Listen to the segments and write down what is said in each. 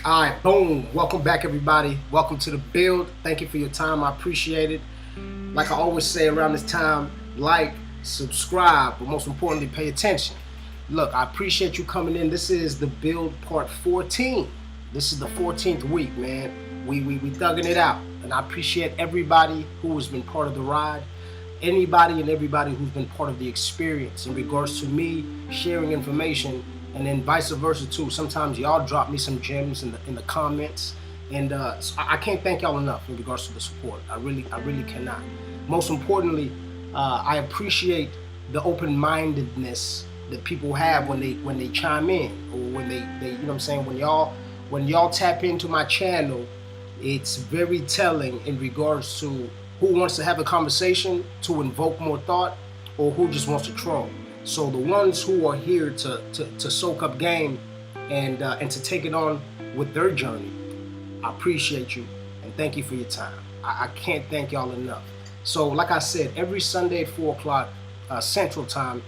All right, boom. Welcome back, everybody. Welcome to the build. Thank you for your time. I appreciate it. Like I always say around this time, like, subscribe, but most importantly, pay attention. Look, I appreciate you coming in. This is the build part 14. This is the 14th week, man. We thugging it out. And I appreciate everybody who has been part of the ride. Anybody and everybody who's been part of the experience in regards to me sharing information, and then vice versa too. Sometimes y'all drop me some gems in the comments, and so I can't thank y'all enough in regards to the support. I really cannot. Most importantly, I appreciate the open-mindedness that people have when they chime in, or when they you know what I'm saying, when y'all tap into my channel. It's very telling in regards to who wants to have a conversation to invoke more thought, or who just wants to troll. So the ones who are here to soak up game and to take it on with their journey, I appreciate you and thank you for your time. I can't thank y'all enough. So like I said, every Sunday at 4 o'clock Central Time,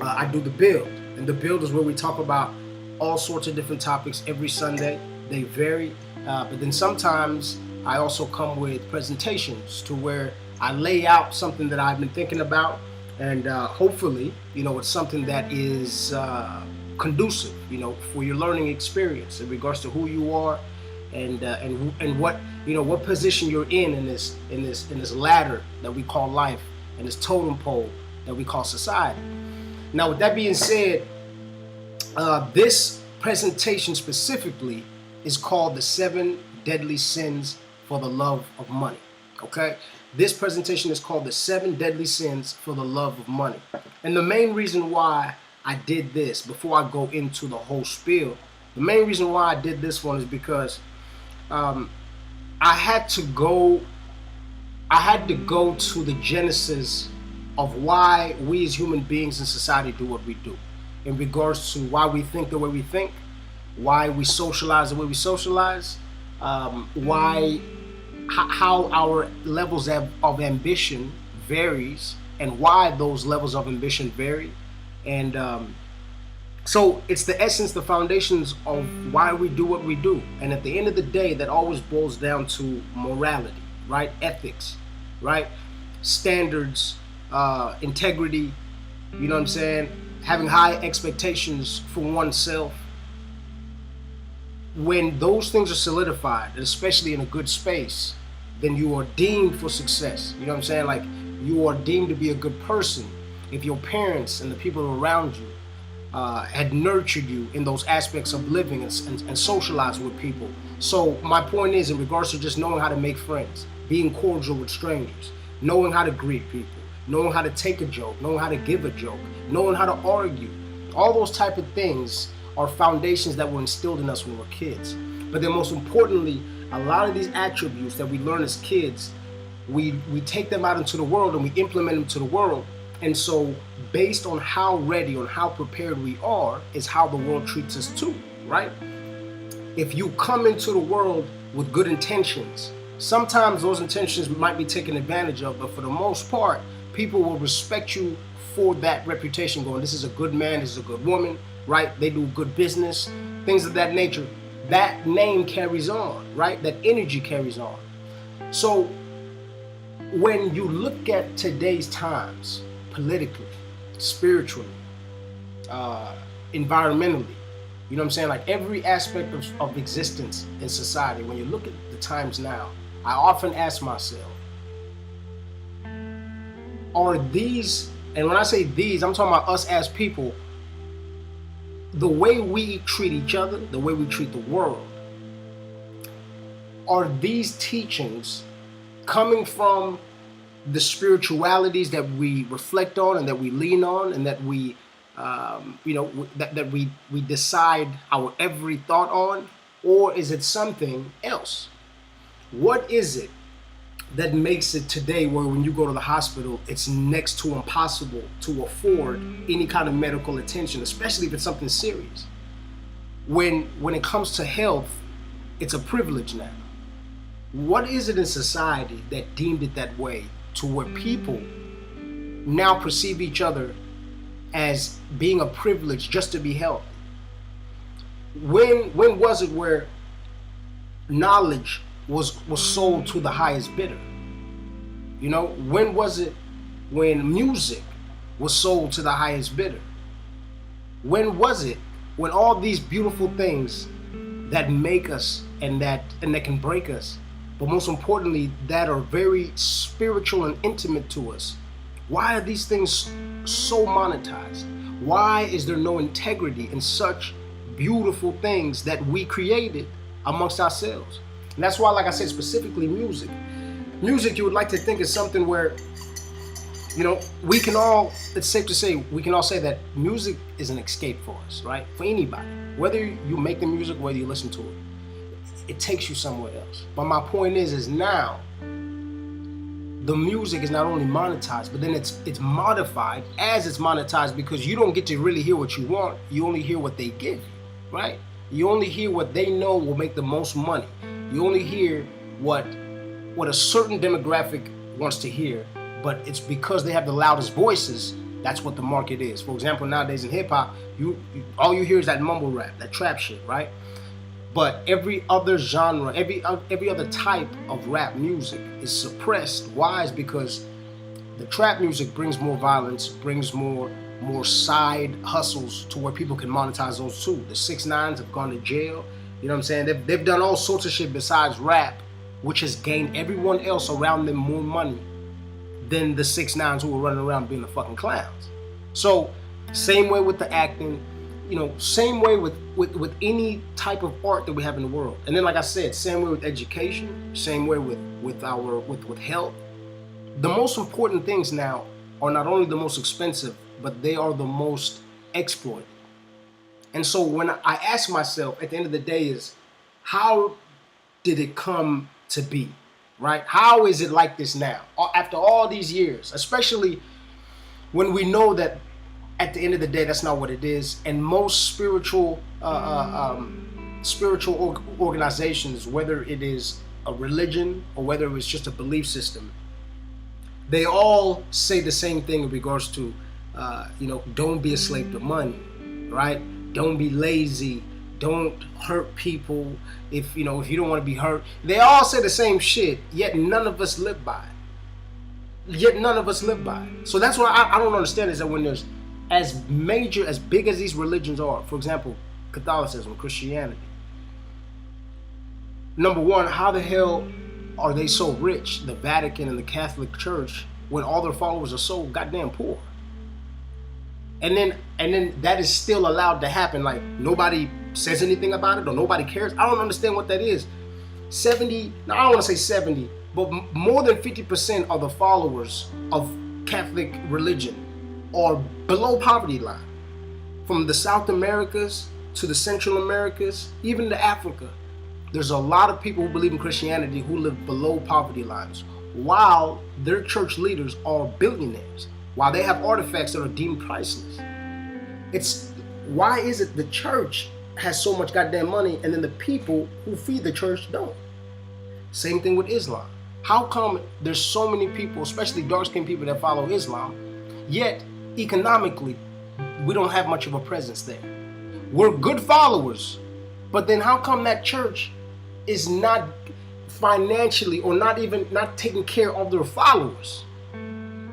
I do the build. And the build is where we talk about all sorts of different topics every Sunday. They vary, but then sometimes I also come with presentations to where I lay out something that I've been thinking about, and hopefully, it's something that is conducive, for your learning experience in regards to who you are, and what position you're in this ladder that we call life, and this totem pole that we call society. Now, with that being said, this presentation specifically is called the 7 Deadly Sins for the Love of Money. Okay? This presentation is called the 7 Deadly Sins for the Love of Money. And the main reason why I did this, before I go into the whole spiel, the main reason why I did this one is because I had to go to the genesis of why we as human beings in society do what we do, in regards to why we think the way we think, why we socialize the way we socialize, how our levels of ambition varies, and why those levels of ambition vary. And so it's the essence, the foundations of why we do what we do. And at the end of the day, that always boils down to morality, right? Ethics, right? Standards, integrity, you know what I'm saying? Having high expectations for oneself. When those things are solidified, especially in a good space, then you are deemed for success. You know what I'm saying? Like, you are deemed to be a good person if your parents and the people around you had nurtured you in those aspects of living and socializing with people. So my point is, in regards to just knowing how to make friends, being cordial with strangers, knowing how to greet people, knowing how to take a joke, knowing how to give a joke, knowing how to argue, all those type of things are foundations that were instilled in us when we were kids. But then most importantly, a lot of these attributes that we learn as kids, we take them out into the world and we implement them to the world. And so based on how ready, on how prepared we are, is how the world treats us too, right? If you come into the world with good intentions, sometimes those intentions might be taken advantage of, but for the most part, people will respect you for that reputation, going, this is a good man, this is a good woman, right? They do good business, things of that nature. That name carries on, right? That energy carries on. So when you look at today's times, politically, spiritually, environmentally, you know what I'm saying? Like every aspect of existence in society, when you look at the times now, I often ask myself, are these, and when I say these, I'm talking about us as people, the way we treat each other, the way we treat the world, are these teachings coming from the spiritualities that we reflect on and that we lean on, and that we, that we decide our every thought on, or is it something else? What is it that makes it today where when you go to the hospital, it's next to impossible to afford any kind of medical attention, especially if it's something serious? When it comes to health, it's a privilege now. What is it in society that deemed it that way, to where people now perceive each other as being a privilege just to be healthy? When was it where knowledge was sold to the highest bidder? You know, when was it when music was sold to the highest bidder? When was it when all these beautiful things that make us and that can break us, but most importantly that are very spiritual and intimate to us, why are these things so monetized? Why is there no integrity in such beautiful things that we created amongst ourselves? And that's why, like I said, specifically music. Music, you would like to think, is something where, you know, we can all, it's safe to say, we can all say that music is an escape for us, right? For anybody. Whether you make the music, whether you listen to it, it takes you somewhere else. But my point is now, the music is not only monetized, but then it's modified as it's monetized, because you don't get to really hear what you want. You only hear what they give you, right? You only hear what they know will make the most money. You only hear what a certain demographic wants to hear, but it's because they have the loudest voices. That's what the market is. For example, nowadays in hip hop, all you hear is that mumble rap, that trap shit, right? But every other genre, every other type of rap music is suppressed. Why? Is because the trap music brings more violence, brings more side hustles to where people can monetize those too. The 6ix9ines have gone to jail. You know what I'm saying? They've done all sorts of shit besides rap, which has gained everyone else around them more money than the 6ix9ines who were running around being the fucking clowns. So, same way with the acting, you know, same way with any type of art that we have in the world. And then, like I said, same way with education, same way with health. The most important things now are not only the most expensive, but they are the most exploited. And so when I ask myself at the end of the day is, how did it come to be, right? How is it like this now? After all these years, especially when we know that at the end of the day, that's not what it is. And most spiritual organizations, whether it is a religion or whether it's just a belief system, they all say the same thing in regards to, don't be a slave to money, right? Don't be lazy. Don't hurt people. If you don't want to be hurt, they all say the same shit. Yet none of us live by it. So that's what I don't understand, is that when there's as big as these religions are, for example, Catholicism, Christianity. Number one, how the hell are they so rich, the Vatican and the Catholic Church, when all their followers are so goddamn poor? And then that is still allowed to happen. Like, nobody says anything about it, or nobody cares. I don't understand what that is. I don't want to say 70, but more than 50% of the followers of Catholic religion are below poverty line. From the South Americas to the Central Americas, even to Africa, there's a lot of people who believe in Christianity who live below poverty lines, while their church leaders are billionaires, while they have artifacts that are deemed priceless. Why is it the church has so much goddamn money and then the people who feed the church don't? Same thing with Islam. How come there's so many people, especially dark-skinned people, that follow Islam, yet economically we don't have much of a presence there? We're good followers, but then how come that church is not financially or not taking care of their followers?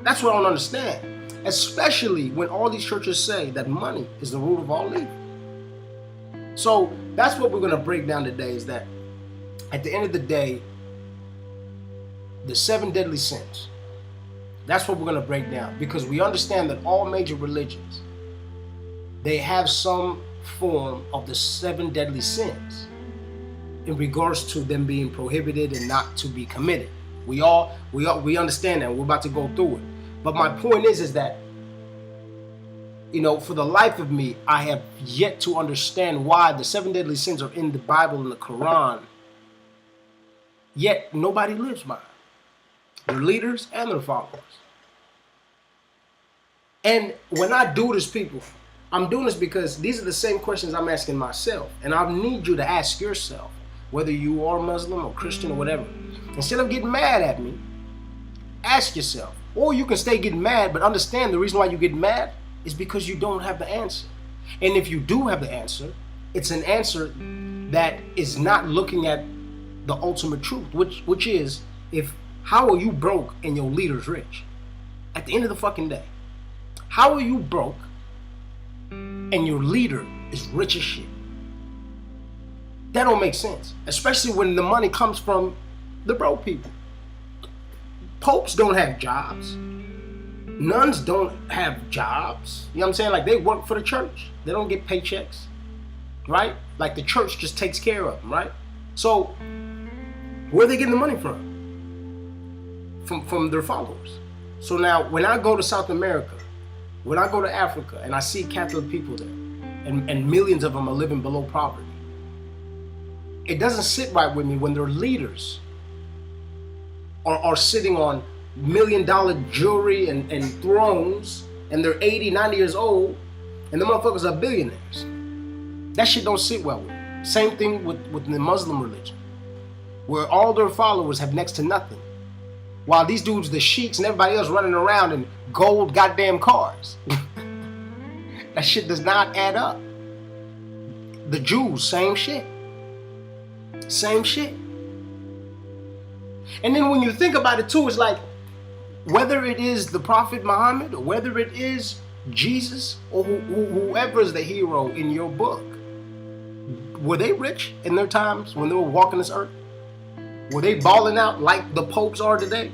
That's what I don't understand. Especially when all these churches say that money is the root of all evil. So that's what we're going to break down today, is that at the end of the day, the 7 deadly sins, that's what we're going to break down, because we understand that all major religions, they have some form of the 7 deadly sins in regards to them being prohibited and not to be committed. We understand that. We're about to go through it. But my point is that, for the life of me, I have yet to understand why the 7 deadly sins are in the Bible and the Quran, yet nobody lives by it. Their leaders and their followers. And when I do this, people, I'm doing this because these are the same questions I'm asking myself. And I need you to ask yourself, whether you are Muslim or Christian or whatever. Instead of getting mad at me, ask yourself. Or you can stay getting mad, but understand the reason why you get mad is because you don't have the answer. And if you do have the answer, it's an answer that is not looking at the ultimate truth, which is, how are you broke and your leader's rich? At the end of the fucking day, how are you broke and your leader is rich as shit? That don't make sense, especially when the money comes from the broke people. Popes don't have jobs. Nuns don't have jobs. You know what I'm saying? Like, they work for the church. They don't get paychecks, right? Like, the church just takes care of them, right? So where are they getting the money from? From their followers. So now, when I go to South America, when I go to Africa, and I see Catholic people there, and millions of them are living below poverty, it doesn't sit right with me when their leaders are sitting on $1 million jewelry and thrones, and they're 80, 90 years old, and the motherfuckers are billionaires. That shit don't sit well with me. Same thing with the Muslim religion, where all their followers have next to nothing, while these dudes, the sheiks and everybody else, running around in gold goddamn cars. That shit does not add up. The Jews, same shit. Same shit. And then when you think about it too, it's like, whether it is the Prophet Muhammad, or whether it is Jesus, or whoever is the hero in your book, were they rich in their times when they were walking this earth? Were they balling out like the popes are today?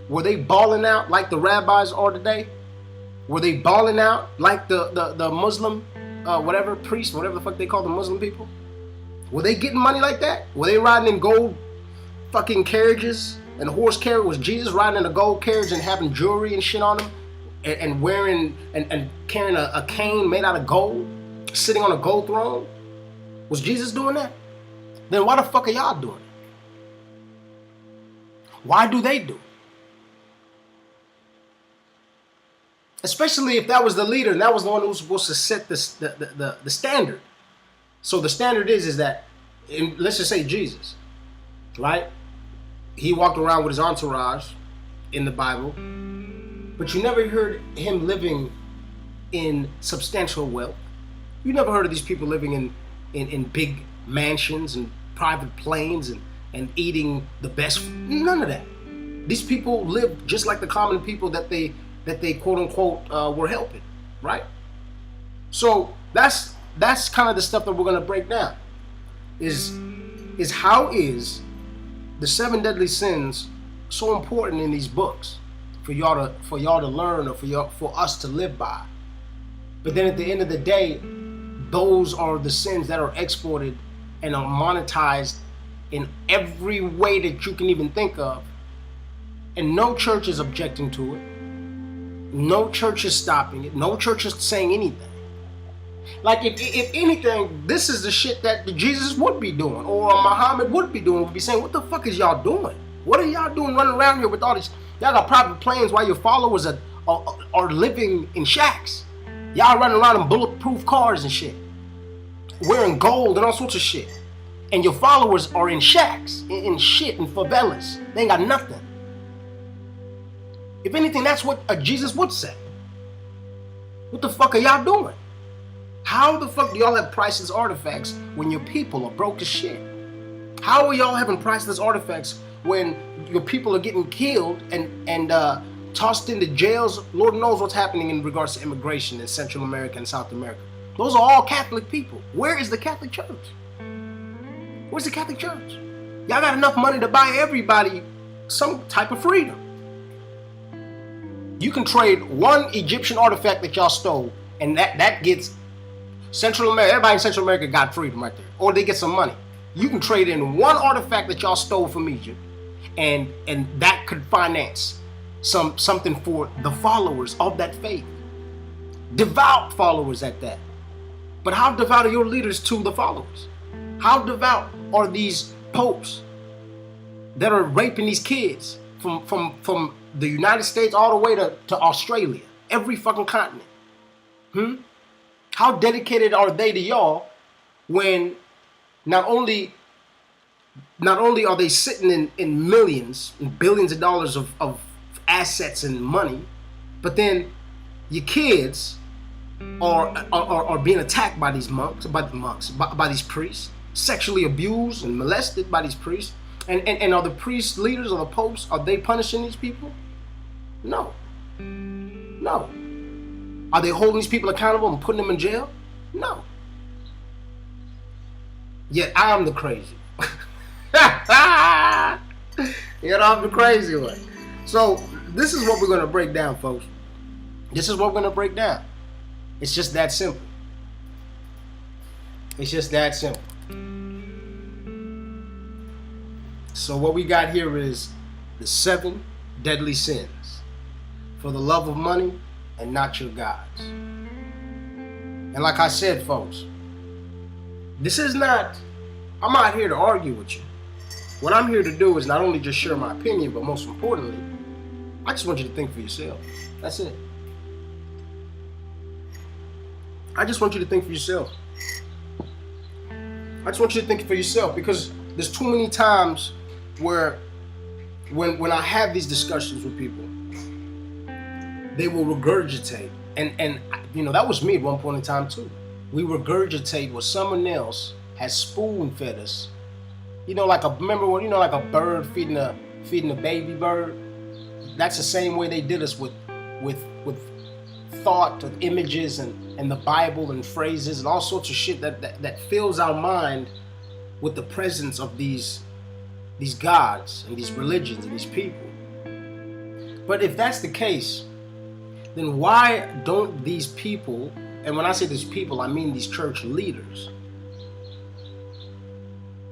Were they balling out like the rabbis are today? Were they balling out like the Muslim, whatever, priests, whatever the fuck they call the Muslim people? Were they getting money like that? Were they riding in gold fucking carriages and horse carriage? Was Jesus riding in a gold carriage and having jewelry and shit on him, and wearing and carrying a cane made out of gold, sitting on a gold throne? Was Jesus doing that? Then why the fuck are y'all doing it? Why do they do it? Especially if that was the leader and that was the one who was supposed to set the standard. So the standard is that, let's just say Jesus, right? He walked around with his entourage in the Bible, but you never heard him living in substantial wealth. You never heard of these people living in big mansions and private planes and eating the best. None of that. These people lived just like the common people that they quote unquote were helping, right? So that's kind of the stuff that we're gonna break down. Is how is the 7 deadly sins so important in these books for y'all to learn, or for us to live by? But then at the end of the day, those are the sins that are exported and are monetized in every way that you can even think of, and no church is objecting to it. No church is stopping it. No church is saying anything. Like, if anything, this is the shit that Jesus would be doing, or Muhammad would be doing. Would be saying, what the fuck is y'all doing? What are y'all doing running around here with all these? Y'all got private planes while your followers are living in shacks. Y'all running around in bulletproof cars and shit, wearing gold and all sorts of shit. And your followers are in shacks, in shit, in favelas. They ain't got nothing. If anything, that's what Jesus would say. What the fuck are y'all doing? How the fuck do y'all have priceless artifacts when your people are broke as shit? How are y'all having priceless artifacts when your people are getting killed and tossed into jails? Lord knows what's happening in regards to immigration in Central America and South America. Those are all Catholic people. Where is the Catholic Church? Where's the Catholic Church? Y'all got enough money to buy everybody some type of freedom. You can trade one Egyptian artifact that y'all stole, and that gets Central America. Everybody in Central America got freedom right there, or they get some money. You can trade in one artifact that y'all stole from Egypt, and that could finance something for the followers of that faith, devout followers at that. But how devout are your leaders to the followers? How devout are these popes that are raping these kids from the United States all the way to Australia, every fucking continent? How dedicated are they to y'all when not only are they sitting in millions and billions of dollars of assets and money, but then your kids are being attacked by these monks, by these priests, sexually abused and molested by these priests. And are the priests, leaders, or the popes, are they punishing these people? No. No. Are they holding these people accountable and putting them in jail? No. Yet I'm the crazy. Yet I'm the crazy one. So this is what we're going to break down, folks. This is what we're going to break down. It's just that simple. It's just that simple. So what we got here is the 7 deadly sins. For the love of money and not your gods. And like I said, folks, this is not, I'm not here to argue with you. What I'm here to do is not only just share my opinion, but most importantly, I just want you to think for yourself. That's it. I just want you to think for yourself. I just want you to think for yourself, because there's too many times where when I have these discussions with people, they will regurgitate. And you know, that was me at one point in time too. We regurgitate what someone else has spoon fed us. You know, like remember when, you know, like a bird feeding a baby bird? That's the same way they did us with thought, of images and the Bible and phrases and all sorts of shit that fills our mind with the presence of these gods and these religions and these people. But if that's the case, then why don't these people, and when I say these people, I mean these church leaders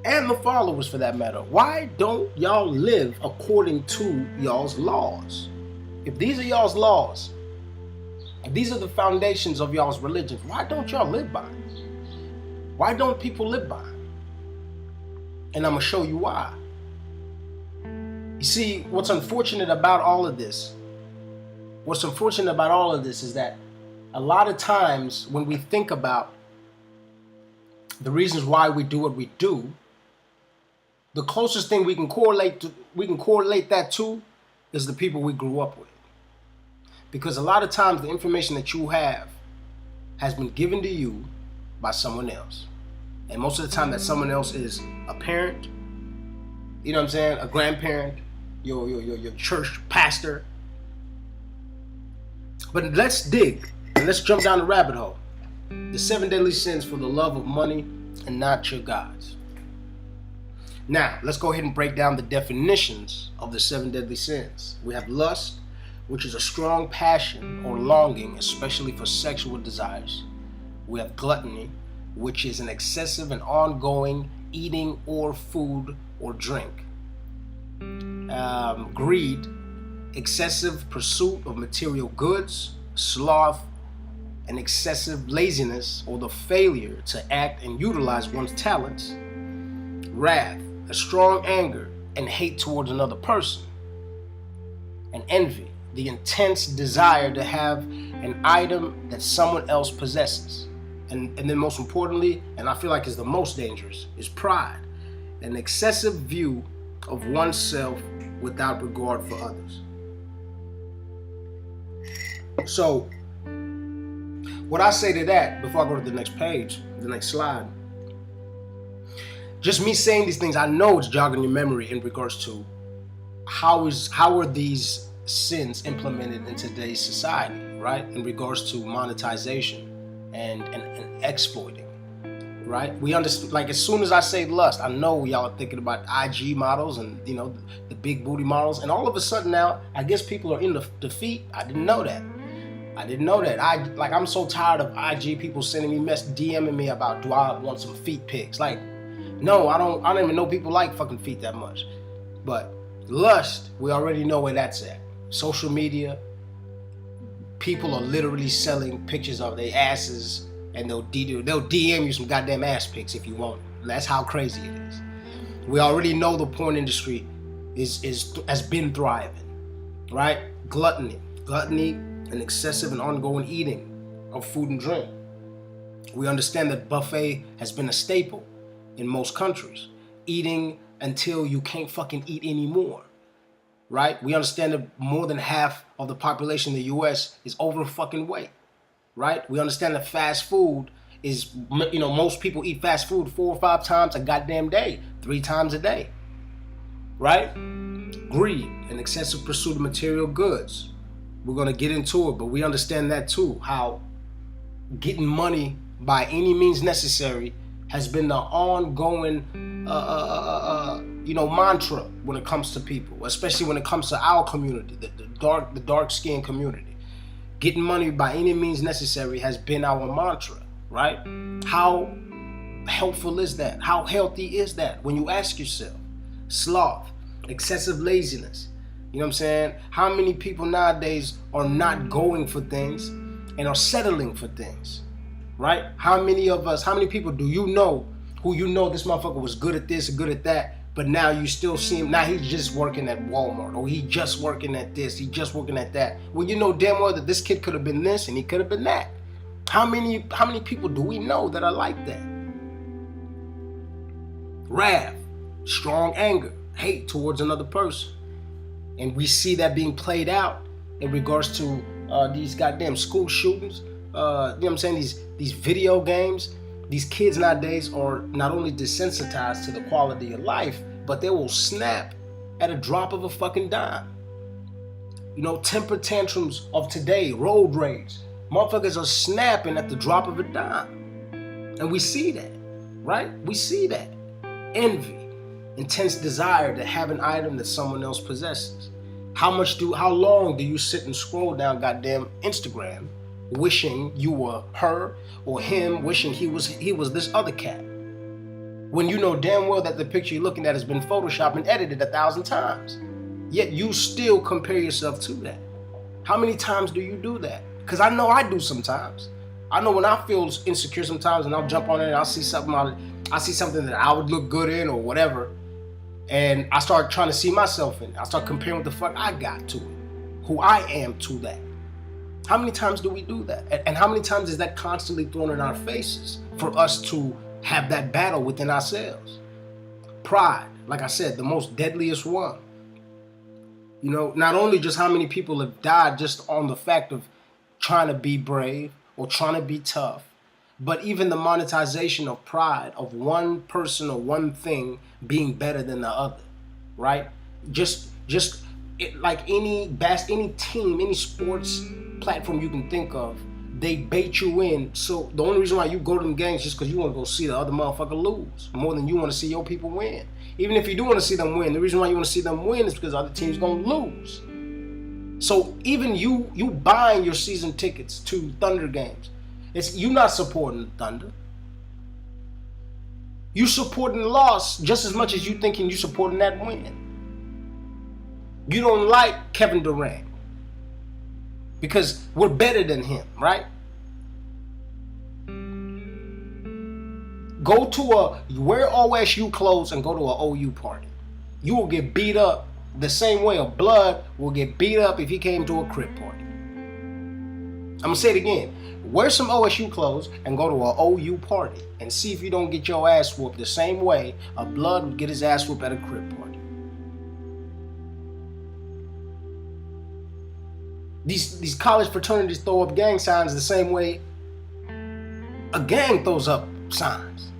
and the followers for that matter, why don't y'all live according to y'all's laws? If these are y'all's laws, if these are the foundations of y'all's religions, why don't y'all live by it? Why don't people live by it? And I'm going to show you why. You see, what's unfortunate about all of this is that a lot of times when we think about the reasons why we do what we do, the closest thing we can correlate that to is the people we grew up with. Because a lot of times the information that you have has been given to you by someone else. And most of the time that someone else is a parent, you know what I'm saying, a grandparent, your church pastor. But let's dig and let's jump down the rabbit hole. The 7 deadly sins for the love of money and not your gods. Now, let's go ahead and break down the definitions of the 7 deadly sins. We have lust, which is a strong passion or longing, especially for sexual desires. We have gluttony, which is an excessive and ongoing eating or food or drink. Greed, excessive pursuit of material goods. Sloth, an excessive laziness or the failure to act and utilize one's talents. Wrath, a strong anger and hate towards another person. And envy, the intense desire to have an item that someone else possesses. And then most importantly, and I feel like is the most dangerous, is pride, an excessive view of oneself without regard for others. So, what I say to that, before I go to the next page, the next slide, just me saying these things, I know it's jogging your memory in regards to how are these sins implemented in today's society, right? In regards to monetization and exploiting, right? We understand, like as soon as I say lust, I know y'all are thinking about IG models and, you know, the big booty models. And all of a sudden now, I guess people are in the feet. I didn't know that. I'm so tired of IG people sending me DMing me about, do I want some feet pics? Like, no, I don't even know people like fucking feet that much. But lust, we already know where that's at. Social media, people are literally selling pictures of their asses, and they'll DM you some goddamn ass pics if you want it. That's how crazy it is. We already know the porn industry has been thriving, right? Gluttony, an excessive and ongoing eating of food and drink. We understand that buffet has been a staple in most countries, eating until you can't fucking eat anymore, right? We understand that more than half of the population in the US is over fucking weight, right? We understand that fast food is, you know, most people eat fast food 4 or 5 times a goddamn day, 3 times a day. right? Greed and excessive pursuit of material goods. We're going to get into it, but we understand that too, how getting money by any means necessary has been the ongoing mantra when it comes to people, especially when it comes to our community, the dark skinned community. Getting money by any means necessary has been our mantra, right? How helpful is that? How healthy is that? When you ask yourself, sloth, excessive laziness, you know what I'm saying? How many people nowadays are not going for things and are settling for things, right? How many people do you know who you know this motherfucker was good at this and good at that, but now you still see him, now he's just working at Walmart, or he just working at this, he just working at that. Well, you know damn well that this kid could have been this and he could have been that. How many people do we know that are like that? Wrath, strong anger, hate towards another person. And we see that being played out in regards to these goddamn school shootings. You know what I'm saying? These video games. These kids nowadays are not only desensitized to the quality of life, but they will snap at a drop of a fucking dime. You know, temper tantrums of today, road rage. Motherfuckers are snapping at the drop of a dime. And we see that, right? We see that. Envy, intense desire to have an item that someone else possesses. How long do you sit and scroll down goddamn Instagram wishing you were her, or him wishing he was this other cat, when you know damn well that the picture you're looking at has been photoshopped and edited 1,000 times, yet you still compare yourself to that? How many times do you do that? Because I know I do sometimes. I know when I feel insecure sometimes and I'll jump on it and I'll see something that I would look good in or whatever, and I start trying to see myself in it. I start comparing what the fuck I got to it, who I am to that. How many times do we do that? And how many times is that constantly thrown in our faces for us to have that battle within ourselves? Pride, like I said, the most deadliest one. You know, not only just how many people have died just on the fact of trying to be brave or trying to be tough, but even the monetization of pride of one person or one thing being better than the other, right? Like any team, any sports platform you can think of, they bait you in. So the only reason why you go to them games is just because you want to go see the other motherfucker lose more than you want to see your people win. Even if you do want to see them win, the reason why you want to see them win is because the other team's going to lose. So even you buying your season tickets to Thunder games, you not supporting the Thunder. You supporting the loss just as much as you thinking you supporting that win. You don't like Kevin Durant because we're better than him, right? Wear OSU clothes and go to an OU party. You will get beat up the same way a Blood will get beat up if he came to a Crip party. I'm going to say it again. Wear some OSU clothes and go to an OU party and see if you don't get your ass whooped the same way a Blood would get his ass whooped at a Crip party. These college fraternities throw up gang signs the same way a gang throws up signs.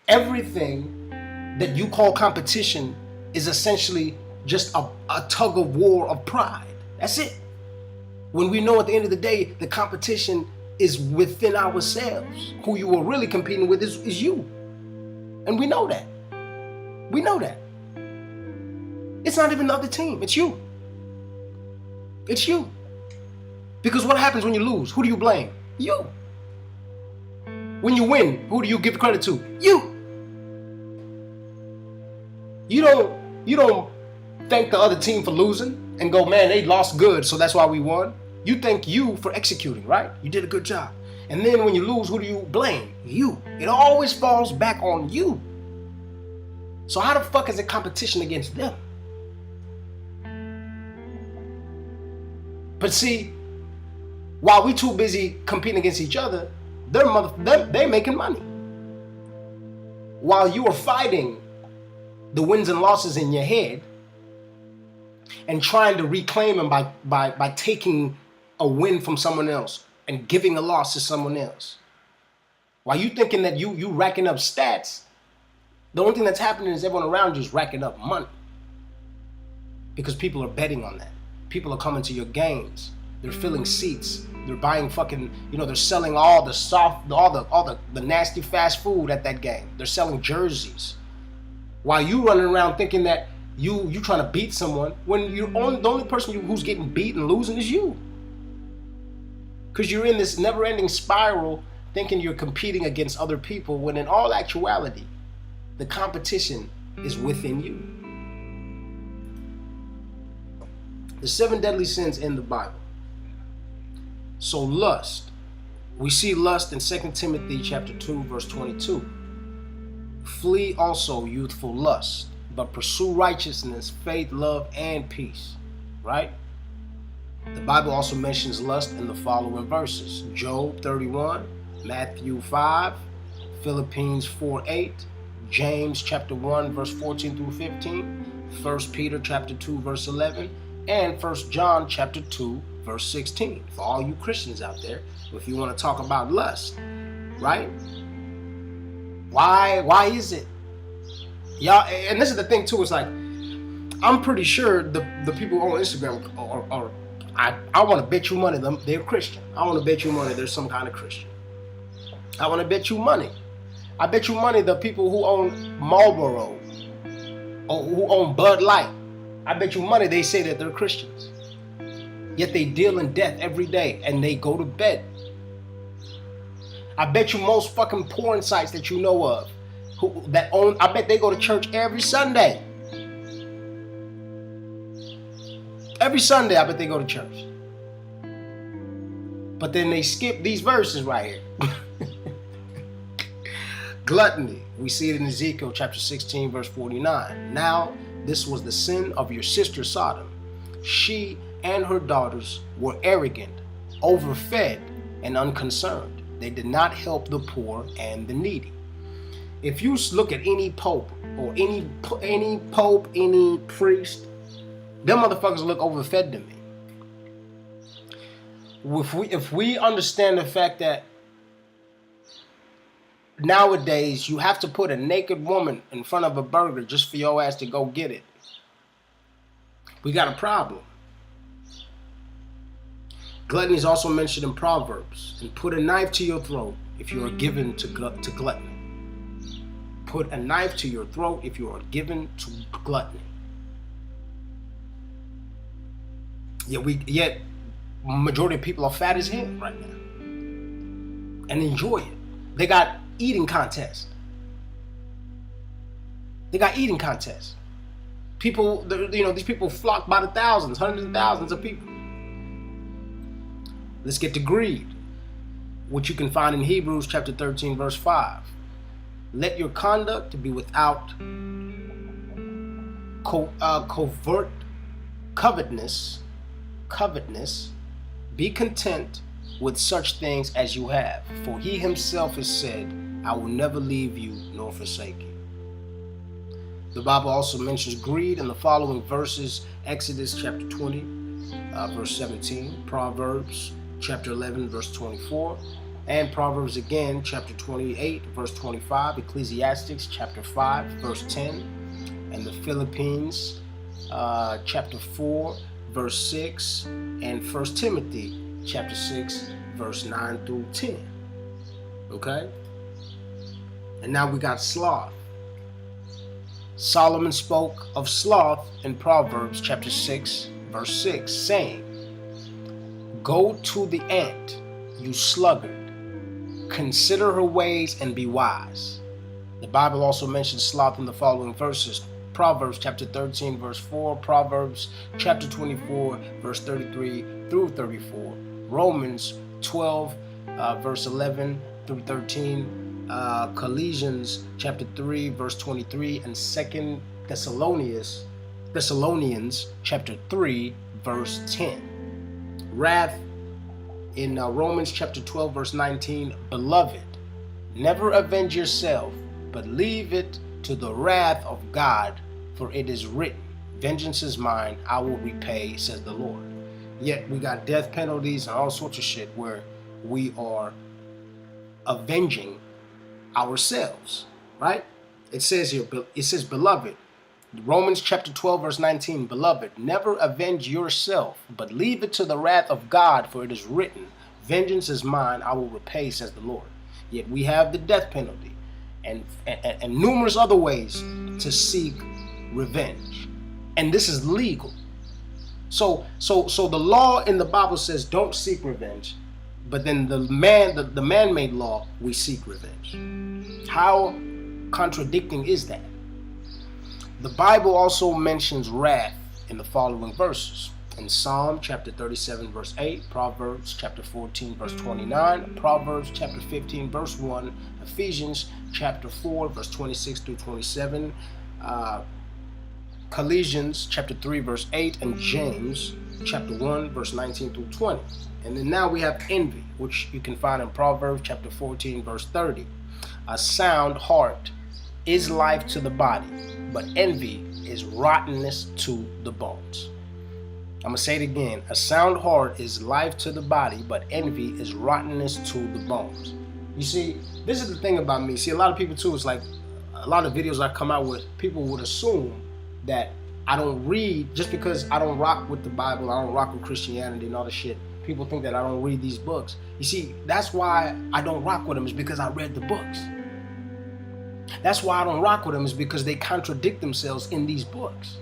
Everything that you call competition is essentially just a tug of war of pride. That's it. When we know at the end of the day, the competition is within ourselves. Who you are really competing with is you. And we know that. We know that. It's not even the other team. It's you. It's you. Because what happens when you lose? Who do you blame? You. When you win, who do you give credit to? You. You don't thank the other team for losing and go, man, they lost good, so that's why we won. You thank you for executing, right? You did a good job. And then when you lose, who do you blame? You. It always falls back on you. So how the fuck is it competition against them? But see, while we too busy competing against each other, they're making money. While you are fighting the wins and losses in your head and trying to reclaim them by taking a win from someone else and giving a loss to someone else. While you thinking that you racking up stats, The only thing that's happening is everyone around you is racking up money because people are betting on that. People are coming to your games. They're filling seats. They're buying fucking, they're selling all the soft, all the nasty fast food at that game. They're selling jerseys. While you running around thinking that you trying to beat someone, when the only person who's getting beat and losing is you. Because you're in this never-ending spiral thinking you're competing against other people, when in all actuality, the competition is within you. The 7 deadly sins in the Bible. So lust. We see lust in 2 Timothy chapter 2, verse 22. Flee also youthful lust, but pursue righteousness, faith, love, and peace. Right? The Bible also mentions lust in the following verses. Job 31, Matthew 5, Philippians 4:8, James chapter 1, verse 14 through 15, 1 Peter chapter 2, verse 11, and 1 John chapter 2, verse 16. For all you Christians out there, if you want to talk about lust, right? Why is it? Y'all, and this is the thing too, it's like, I'm pretty sure the people on Instagram are I want to bet you money they're Christian. I want to bet you money there's some kind of Christian. I want to bet you money. I bet you money the people who own Marlboro or who own Bud Light, I bet you money they say that they're Christians. Yet they deal in death every day and they go to bed. I bet you most fucking porn sites that you know of I bet they go to church every Sunday. Every Sunday I bet they go to church. But then they skip these verses right here. Gluttony. We see it in Ezekiel chapter 16, verse 49. Now, this was the sin of your sister Sodom. She and her daughters were arrogant, overfed, and unconcerned. They did not help the poor and the needy. If you look at any pope or any pope, any priest, them motherfuckers look overfed to me. If we understand the fact that nowadays you have to put a naked woman in front of a burger just for your ass to go get it, we got a problem. Gluttony is also mentioned in Proverbs. And put a knife to your throat if you are given to gluttony. Put a knife to your throat if you are given to gluttony. Yet majority of people are fat as hell right now and enjoy it. They got eating contests. People, these people flock by the thousands, hundreds of thousands of people. Let's get to greed, which you can find in Hebrews chapter 13, verse 5. Let your conduct be without covert covetousness. Be content with such things as you have, for he himself has said, I will never leave you nor forsake you. The Bible also mentions greed in the following verses: Exodus chapter 20, verse 17, Proverbs chapter 11, verse 24, and Proverbs again, chapter 28, verse 25, Ecclesiastes chapter 5, verse 10, and the Philippians chapter 4, verse 6, and 1 Timothy chapter 6, verse 9 through 10. Okay? And now we got sloth. Solomon spoke of sloth in Proverbs chapter 6, verse 6, saying, Go to the ant, you sluggard. Consider her ways and be wise. The Bible also mentions sloth in the following verses: Proverbs chapter 13, verse 4, Proverbs chapter 24, verse 33 through 34, Romans 12, verse 11 through 13, Colossians chapter 3, verse 23, and 2 Thessalonians chapter 3, verse 10. Wrath in Romans chapter 12, verse 19, Beloved, never avenge yourself, but leave it to the wrath of God, for it is written, Vengeance is mine, I will repay, says the Lord. Yet we got death penalties and all sorts of shit where we are avenging ourselves, right? It says here, it says, beloved, Romans chapter 12, verse 19, beloved, never avenge yourself, but leave it to the wrath of God, for it is written, vengeance is mine, I will repay, says the Lord. Yet we have the death penalty and numerous other ways to seek revenge. And this is legal. So the law in the Bible says don't seek revenge, but then the man-made law, we seek revenge. How contradicting is that? The Bible also mentions wrath in the following verses. In Psalm chapter 37 verse 8, Proverbs chapter 14 verse 29, Proverbs chapter 15 verse 1, Ephesians chapter 4 verse 26 through 27, Colossians chapter 3 verse 8, and James chapter 1 verse 19 through 20. And then now we have envy, which you can find in Proverbs chapter 14 verse 30. A sound heart is life to the body, but envy is rottenness to the bones. I'm going to say it again. A sound heart is life to the body, but envy is rottenness to the bones. You see, this is the thing about me. See, a lot of people too, it's like a lot of videos I come out with, people would assume that I don't read just because I don't rock with the Bible, I don't rock with Christianity and all the shit. People think that I don't read these books. You see, that's why I don't rock with them, is because I read the books. That's why I don't rock with them, is because they contradict themselves in these books.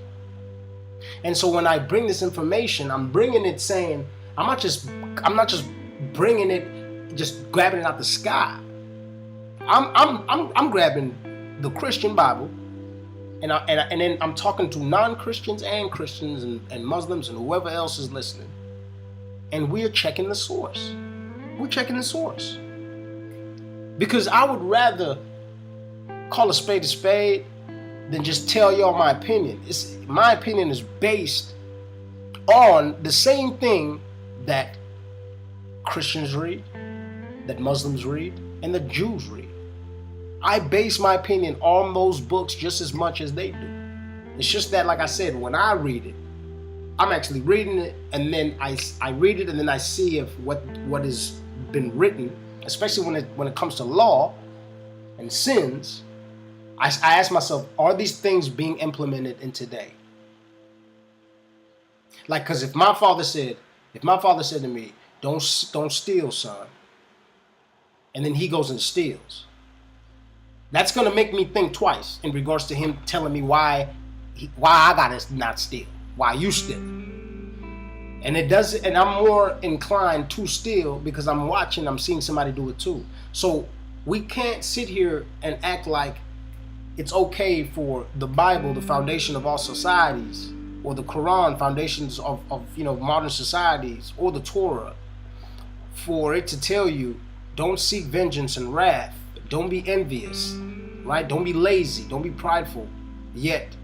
And so when I bring this information, I'm bringing it saying, I'm not just bringing it, just grabbing it out the sky. I'm grabbing the Christian Bible, and then I'm talking to non-Christians and Christians and Muslims and whoever else is listening. And we're checking the source. We're checking the source. Because I would rather call a spade than just tell y'all my opinion. My opinion is based on the same thing that Christians read, that Muslims read, and that Jews read. I base my opinion on those books just as much as they do. It's just that, like I said, when I read it, I'm actually reading it, and then I read it, and then I see if what has been written, especially when it comes to law and sins. I ask myself, are these things being implemented in today? Like, because if my father said to me, don't steal, son, and then he goes and steals, that's going to make me think twice in regards to him telling me why I gotta not steal, why you steal. And I'm more inclined to steal because I'm seeing somebody do it too. So we can't sit here and act like it's okay for the Bible, the foundation of all societies, or the Quran, foundations of modern societies, or the Torah, for it to tell you, don't seek vengeance and wrath, don't be envious, right? Don't be lazy, don't be prideful. Yet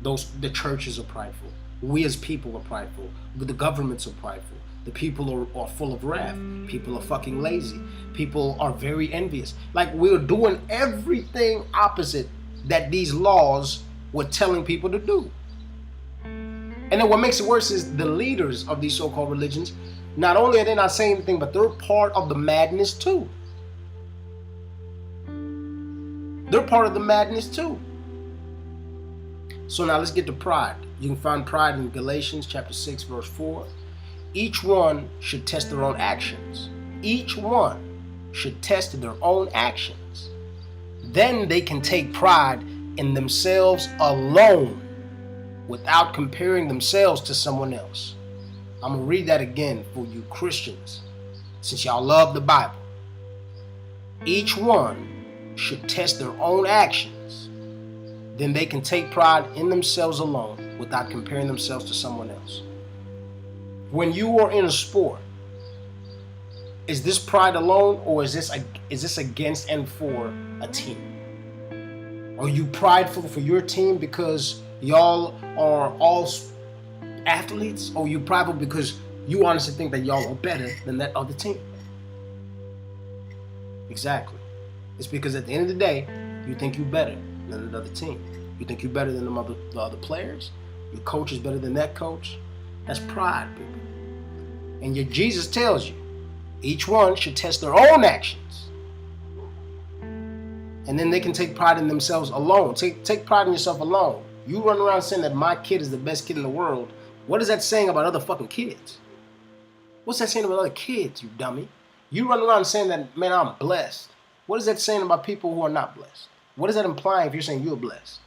the churches are prideful. We as people are prideful. The governments are prideful. The people are full of wrath. People are fucking lazy. People are very envious. Like, we're doing everything opposite that these laws were telling people to do. And then what makes it worse is the leaders of these so-called religions, not only are they not saying anything, but they're part of the madness too. They're part of the madness too. So now let's get to pride. You can find pride in Galatians chapter 6, verse 4. Each one should test their own actions. Each one should test their own actions. Then they can take pride in themselves alone without comparing themselves to someone else. I'm going to read that again for you Christians, since y'all love the Bible. Each one should test their own actions. Then they can take pride in themselves alone without comparing themselves to someone else. When you are in a sport, is this pride alone, or is this against and for a team? Are you prideful for your team because y'all are all athletes, or are you prideful because you honestly think that y'all are better than that other team? Exactly. It's because at the end of the day, you think you're better than another team. You think you're better than the other players. Your coach is better than that coach. That's pride, people. And yet Jesus tells you, each one should test their own actions. And And then they can take pride in themselves alone. Take pride in yourself alone. You run around saying that my kid is the best kid in the world. What is that saying about other fucking kids? What's that saying about other kids, you dummy? You run around saying that, man, I'm blessed. What is that saying about people who are not blessed? What is that implying if you're saying you're blessed?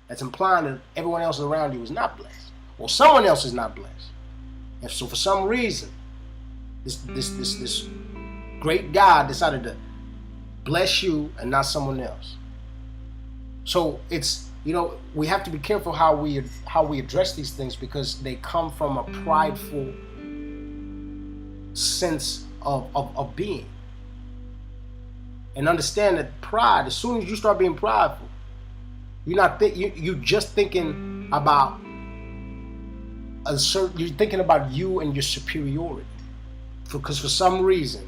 That's implying that everyone else around you is not blessed. Or someone else is not blessed. And so for some reason, this great God decided to bless you and not someone else. So it's, we have to be careful how we address these things, because they come from a prideful sense of being. And understand that pride, as soon as you start being prideful, you're just thinking about you're thinking about you and your superiority. Because for some reason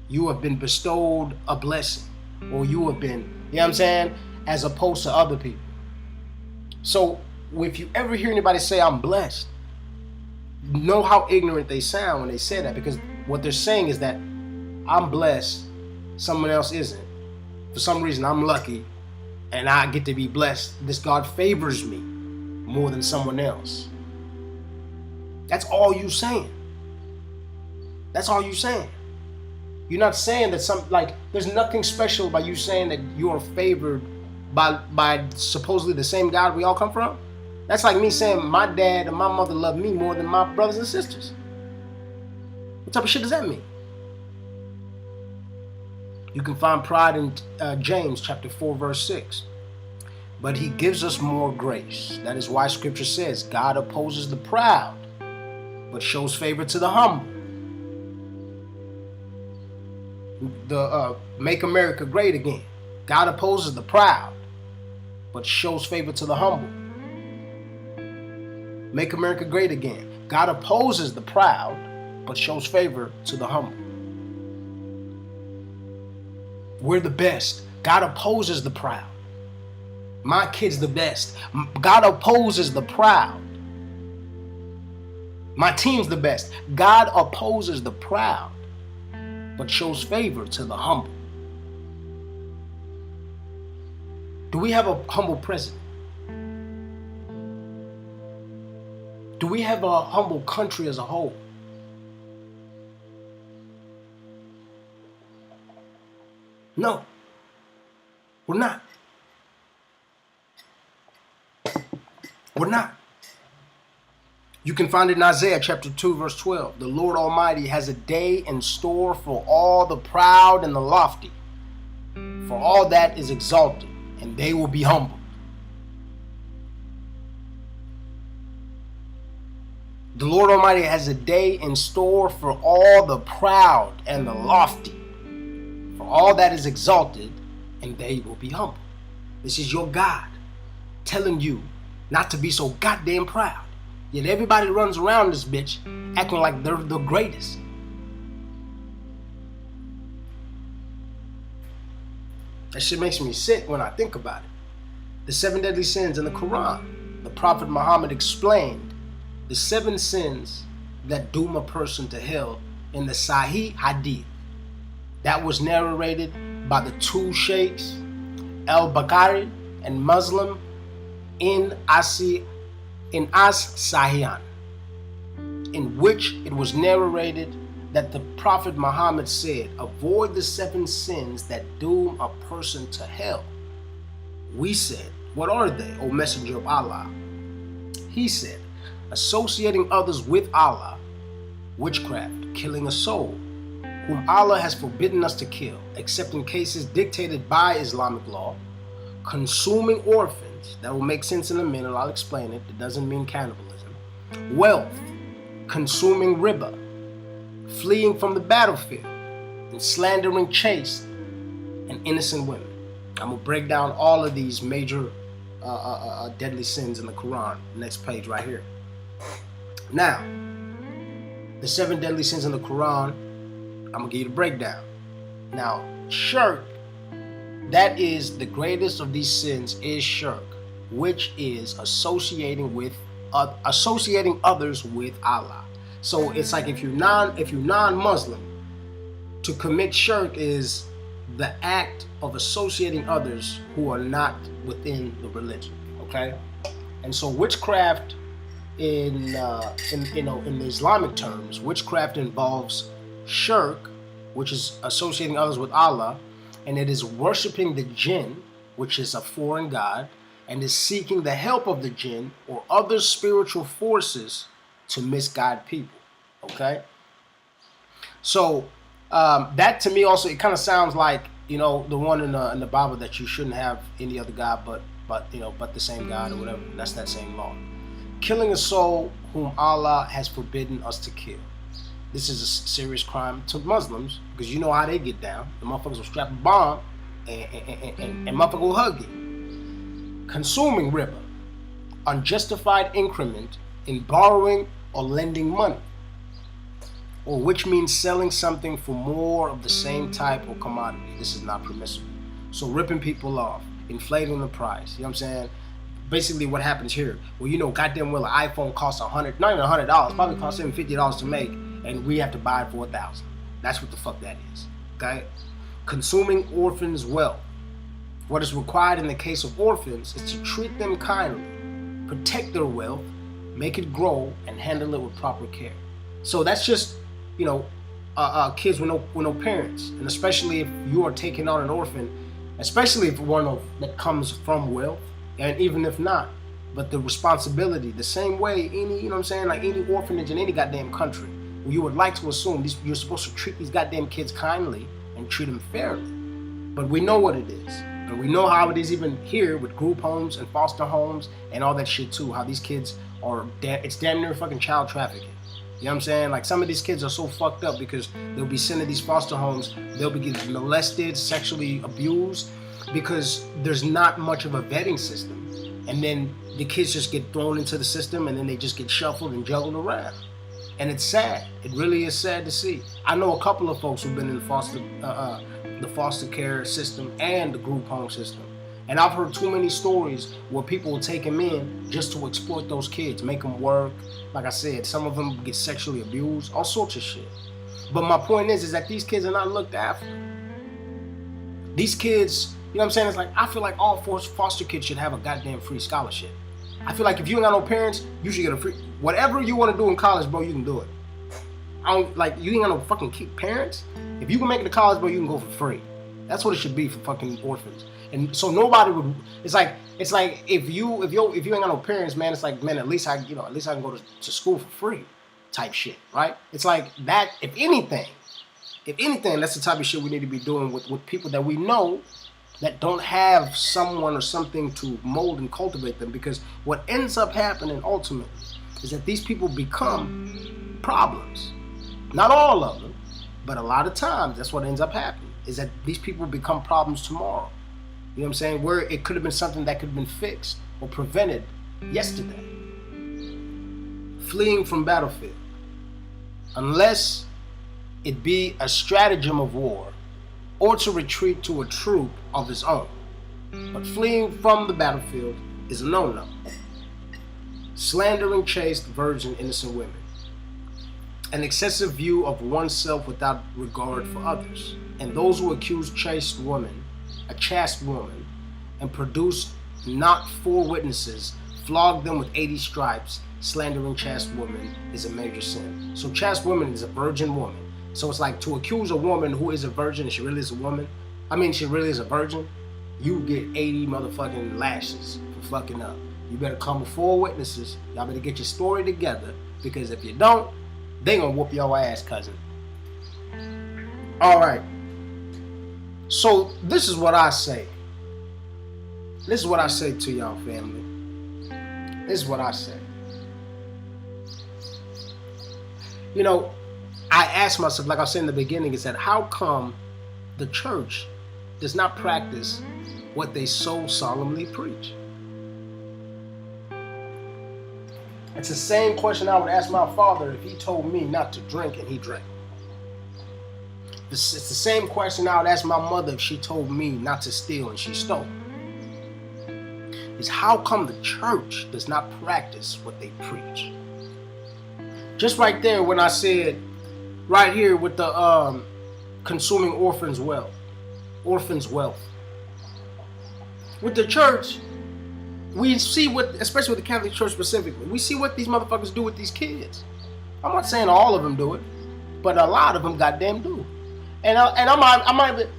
you have been bestowed a blessing, or you have been, you know what I'm saying, as opposed to other people. So if you ever hear anybody say I'm blessed, know how ignorant they sound when they say that, because what they're saying is that I'm blessed, someone else isn't. For some reason I'm lucky and I get to be blessed. This God favors me more than someone else. That's all you saying. That's all you saying. You're not saying that there's nothing special about you saying that you are favored by supposedly the same God we all come from. That's like me saying my dad and my mother love me more than my brothers and sisters. What type of shit does that mean? You can find pride in James chapter 4 verse 6. But he gives us more grace. That is why scripture says God opposes the proud, but shows favor to the humble. Make America great again. God opposes the proud, but shows favor to the humble. Make America great again. God opposes the proud, but shows favor to the humble. We're the best. God opposes the proud. My kid's the best. God opposes the proud. My team's the best. God opposes the proud, but shows favor to the humble. Do we have a humble president? Do we have a humble country as a whole? No, we're not. We're not. You can find it in Isaiah chapter 2 verse 12. The Lord Almighty has a day in store for all the proud and the lofty, for all that is exalted, and they will be humbled. The Lord Almighty has a day in store for all the proud and the lofty, for all that is exalted, and they will be humbled. This is your God telling you not to be so goddamn proud. Yet everybody runs around this bitch acting like they're the greatest. That shit makes me sick when I think about it. The 7 deadly sins in the Quran. The Prophet Muhammad explained the 7 sins that doom a person to hell in the Sahih Hadith. That was narrated by the 2 sheikhs, Al-Bukhari and Muslim in As-Sahihan, in which it was narrated that the Prophet Muhammad said, avoid the 7 sins that doom a person to hell. We said, what are they, O Messenger of Allah? He said, associating others with Allah, witchcraft, killing a soul, whom Allah has forbidden us to kill, except in cases dictated by Islamic law, consuming orphans, that will make sense in a minute, I'll explain it, it doesn't mean cannibalism, wealth, consuming riba, fleeing from the battlefield, and slandering chaste and innocent women. I'm going to break down all of these major deadly sins in the Quran, next page right here. Now, the 7 deadly sins in the Quran, I'm going to give you the breakdown. Now, shirk, that is the greatest of these sins, is shirk, which is associating others with Allah. So it's like if you're non-Muslim, to commit shirk is the act of associating others who are not within the religion. Okay, and so witchcraft in the Islamic terms, witchcraft involves shirk, which is associating others with Allah, and it is worshiping the jinn, which is a foreign god, and is seeking the help of the jinn or other spiritual forces to misguide people. Okay, so that to me also, it kind of sounds like, the one in the Bible, that you shouldn't have any other god but the same God or whatever. That's that same law. Killing a soul whom Allah has forbidden us to kill. This is a serious crime to Muslims, because you know how they get down. The motherfuckers will strap a bomb and motherfucker will hug you. Consuming riba, unjustified increment in borrowing or lending money, or which means selling something for more of the same type or commodity. This is not permissible. So ripping people off, inflating the price. You know what I'm saying? Basically what happens here, well, goddamn well, an iPhone costs not even $100, probably costs $50 to make, and we have to buy it for $1,000. That's what the fuck that is. Okay? Consuming orphans' wealth. What is required in the case of orphans is to treat them kindly, protect their wealth, make it grow, and handle it with proper care. So that's just, kids with no parents, and especially if you are taking on an orphan, especially if one that comes from wealth, and even if not, but the responsibility, the same way any orphanage in any goddamn country, you would like to assume you're supposed to treat these goddamn kids kindly and treat them fairly. But we know what it is, and we know how it is even here with group homes and foster homes and all that shit too, how these kids it's damn near fucking child trafficking. You know what I'm saying? Like, some of these kids are so fucked up because they'll be sent to these foster homes, they'll be getting molested, sexually abused, because there's not much of a vetting system. And then the kids just get thrown into the system, and then they just get shuffled and juggled around. And it's sad. It really is sad to see. I know a couple of folks who've been in the foster care system and the group home system. And I've heard too many stories where people will take them in just to exploit those kids, make them work. Like I said, some of them get sexually abused, all sorts of shit. But my point is that these kids are not looked after. These kids, you know what I'm saying? It's like, I feel like all foster kids should have a goddamn free scholarship. I feel like if you ain't got no parents, you should get a free, whatever you want to do in college, bro, you can do it. You ain't got no fucking parents. If you can make it to college, bro, you can go for free. That's what it should be for fucking orphans. And so nobody would. It's like if you ain't got no parents, man. It's like, man, at least I can go to school for free, type shit, right? It's like that. If anything, that's the type of shit we need to be doing with people that we know that don't have someone or something to mold and cultivate them. Because what ends up happening ultimately is that these people become problems. Not all of them, but a lot of times that's what ends up happening. Is that these people become problems tomorrow. You know what I'm saying? Where it could have been something that could have been fixed or prevented yesterday. Fleeing from battlefield. Unless it be a stratagem of war or to retreat to a troop of his own. But fleeing from the battlefield is a no-no. Slandering chaste, virgin, innocent women. An excessive view of oneself without regard for others. And those who accuse a chaste woman, and produce not 4 witnesses, flog them with 80 stripes. Slandering chaste woman is a major sin. So chaste woman is a virgin woman. So it's like, to accuse a woman who is a virgin and she really is a woman, she really is a virgin, you get 80 motherfucking lashes for fucking up. You better come with 4 witnesses. Y'all better get your story together, because if you don't, they gonna whoop your ass, cousin. All right. So this is what I say. This is what I say to y'all, family. This is what I say. I ask myself, like I said in the beginning, is that how come the church does not practice what they so solemnly preach? It's the same question I would ask my father if he told me not to drink and he drank. It's the same question I would ask my mother if she told me not to steal and she stole. Is how come the church does not practice what they preach? Just right there when I said, right here with the consuming orphans' wealth. orphans' wealth. With the church, we see what, especially with the Catholic Church specifically, we see what these motherfuckers do with these kids. I'm not saying all of them do it, but a lot of them goddamn do. And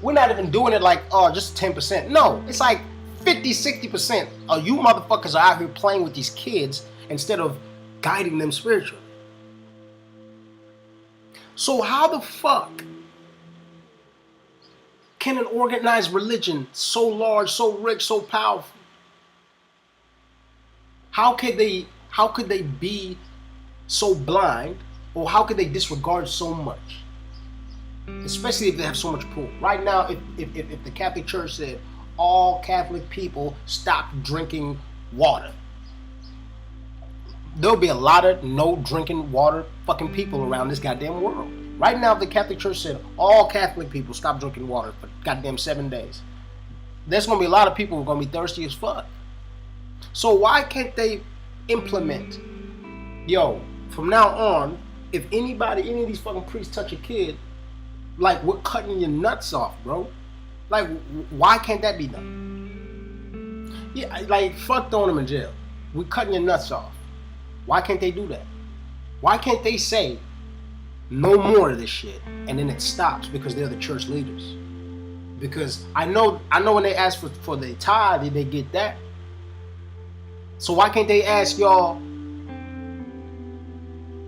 we're not even doing it like, oh, just 10%. No, it's like 50, 60% of you motherfuckers are out here playing with these kids instead of guiding them spiritually. So how the fuck can an organized religion so large, so rich, so powerful, how could they be so blind, or how could they disregard so much? Especially if they have so much pull. Right now, if the Catholic Church said all Catholic people stop drinking water, there'll be a lot of no drinking water fucking people around this goddamn world. Right now, if the Catholic Church said all Catholic people stop drinking water for goddamn 7 days, there's gonna be a lot of people who are gonna be thirsty as fuck. So why can't they implement, from now on, if any of these fucking priests touch a kid, like, we're cutting your nuts off, bro. Like, why can't that be done? Yeah, like, fuck throwing them in jail. We're cutting your nuts off. Why can't they do that? Why can't they say no more of this shit, and then it stops because they're the church leaders? Because I know when they ask for the tithe, they get that. So why can't they ask y'all,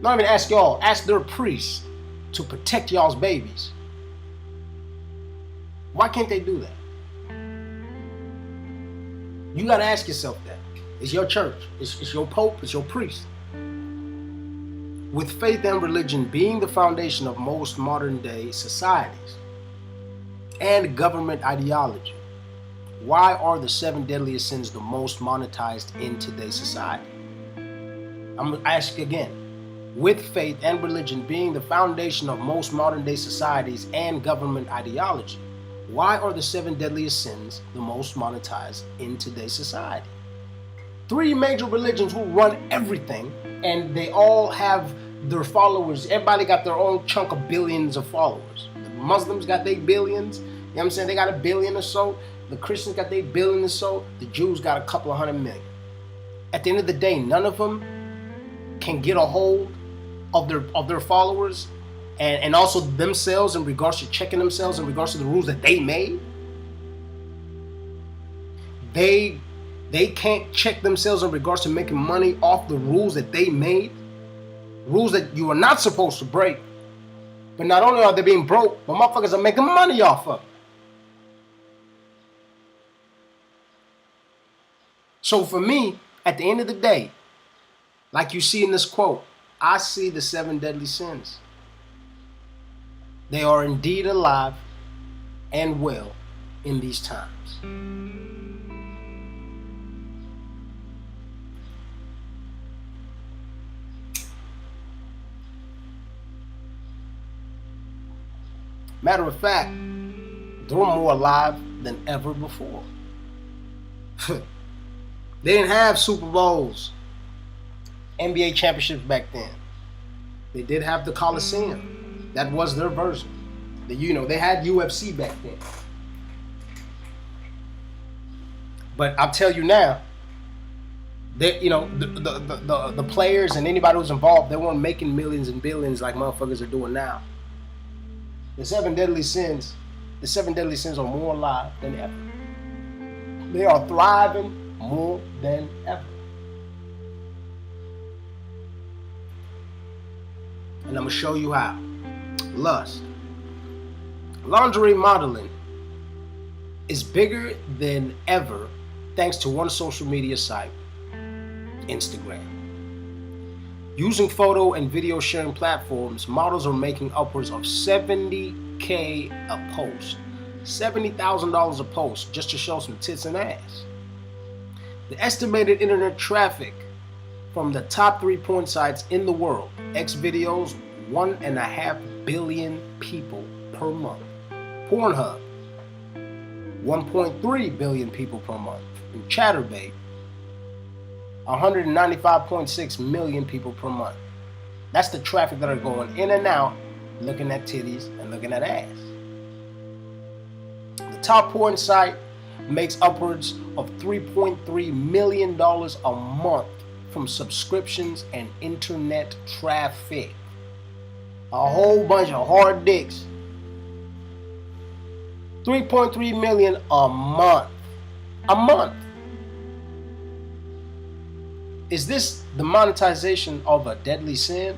not even ask y'all, ask their priests to protect y'all's babies? Why can't they do that? You gotta ask yourself that. It's your church, it's your pope, it's your priest. With faith and religion being the foundation of most modern day societies and government ideology, why are the 7 deadliest sins the most monetized in today's society? I'm gonna ask again. With faith and religion being the foundation of most modern day societies and government ideology, why are the 7 deadliest sins the most monetized in today's society? 3 major religions who run everything, and they all have their followers. Everybody got their own chunk of billions of followers. The Muslims got their billions. You know what I'm saying? They got 1 billion or so. The Christians got their 1 billion or so. The Jews got a couple of 100 million. At the end of the day, none of them can get a hold of their followers and also themselves in regards to checking themselves in regards to the rules that they made. They can't check themselves in regards to making money off the rules that they made, rules that you are not supposed to break. But not only are they being broke, but motherfuckers are making money off of it. So for me, at the end of the day, like you see in this quote, I see the 7 deadly sins. They are indeed alive and well in these times. Matter of fact, they're more alive than ever before. They didn't have Super Bowls, NBA championships back then. They did have the Coliseum. That was their version. They had UFC back then. But I'll tell you now, that the players and anybody who's involved, they weren't making millions and billions like motherfuckers are doing now. The 7 deadly sins are more alive than ever. They are thriving more than ever. And I'm gonna show you how. Lust. Lingerie modeling is bigger than ever thanks to one social media site, Instagram. Using photo and video sharing platforms, models are making upwards of $70K a post, $70,000 a post just to show some tits and ass. The estimated internet traffic from the top 3 porn sites in the world, Xvideos, 1.5 billion people per month. Pornhub, 1.3 billion people per month. And Chatterbait, 195.6 million people per month. That's the traffic that are going in and out, looking at titties and looking at ass. The top porn site makes upwards of $3.3 million a month from subscriptions and internet traffic. A whole bunch of hard dicks. 3.3 million a month. A month. Is this the monetization of a deadly sin?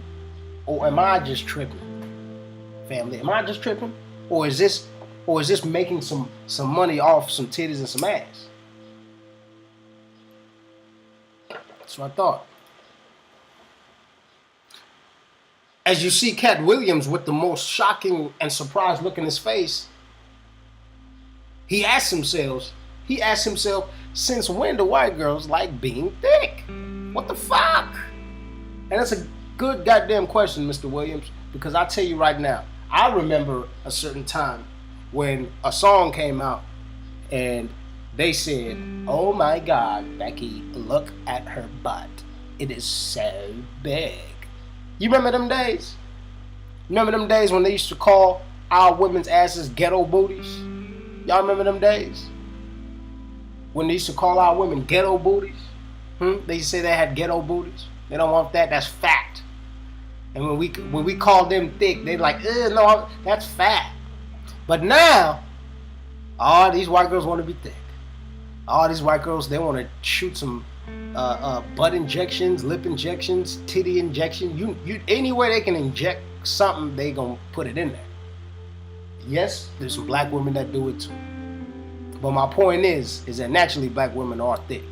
Or am I just tripping? Family, am I just tripping? Or is this making some money off some titties and some ass? That's what I thought. As you see Cat Williams with the most shocking and surprised look in his face, he asked himself, since when do white girls like being thick? What the fuck? And that's a good goddamn question, Mr. Williams, because I tell you right now, I remember a certain time when a song came out and they said, "Oh my God, Becky, look at her butt. It is so big." You remember them days? Remember them days when they used to call our women's asses ghetto booties? Y'all remember them days? When they used to call our women ghetto booties? They used to say they had ghetto booties. They don't want that. That's fat. And when we call them thick, they're like, no, that's fat. But now, all these white girls want to be thick. All these white girls, they want to shoot some butt injections, lip injections, titty injections. You anywhere they can inject something, they gonna put it in there. Yes, there's some black women that do it too. But my point is that naturally black women are thick,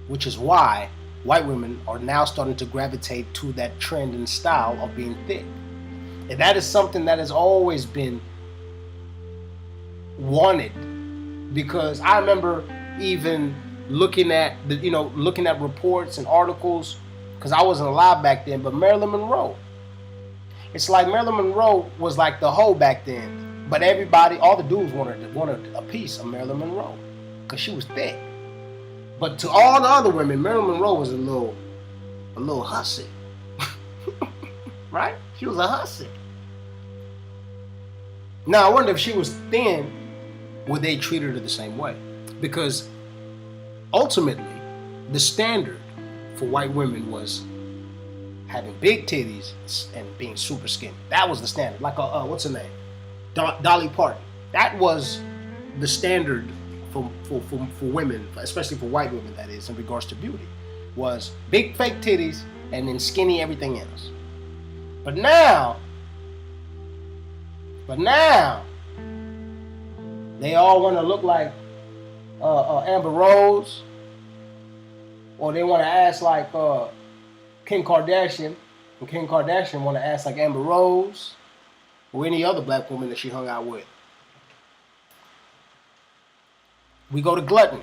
which is why white women are now starting to gravitate to that trend and style of being thick. And that is something that has always been wanted, because I remember even looking at reports and articles, because I wasn't alive back then, but Marilyn Monroe. It's like Marilyn Monroe was like the hoe back then, but everybody, all the dudes wanted a piece of Marilyn Monroe because she was thick. But to all the other women, Marilyn Monroe was a little hussy. Right? She was a hussy. Now I wonder if she was thin, would they treat her the same way? Because ultimately, the standard for white women was having big titties and being super skinny. That was the standard. Like what's her name? Dolly Parton. That was the standard for women, especially for white women, that is, in regards to beauty, was big fake titties and then skinny everything else. But now, they all want to look like Amber Rose, or they want to ass like Kim Kardashian, and Kim Kardashian want to ass like Amber Rose, or any other black woman that she hung out with. We go to gluttony.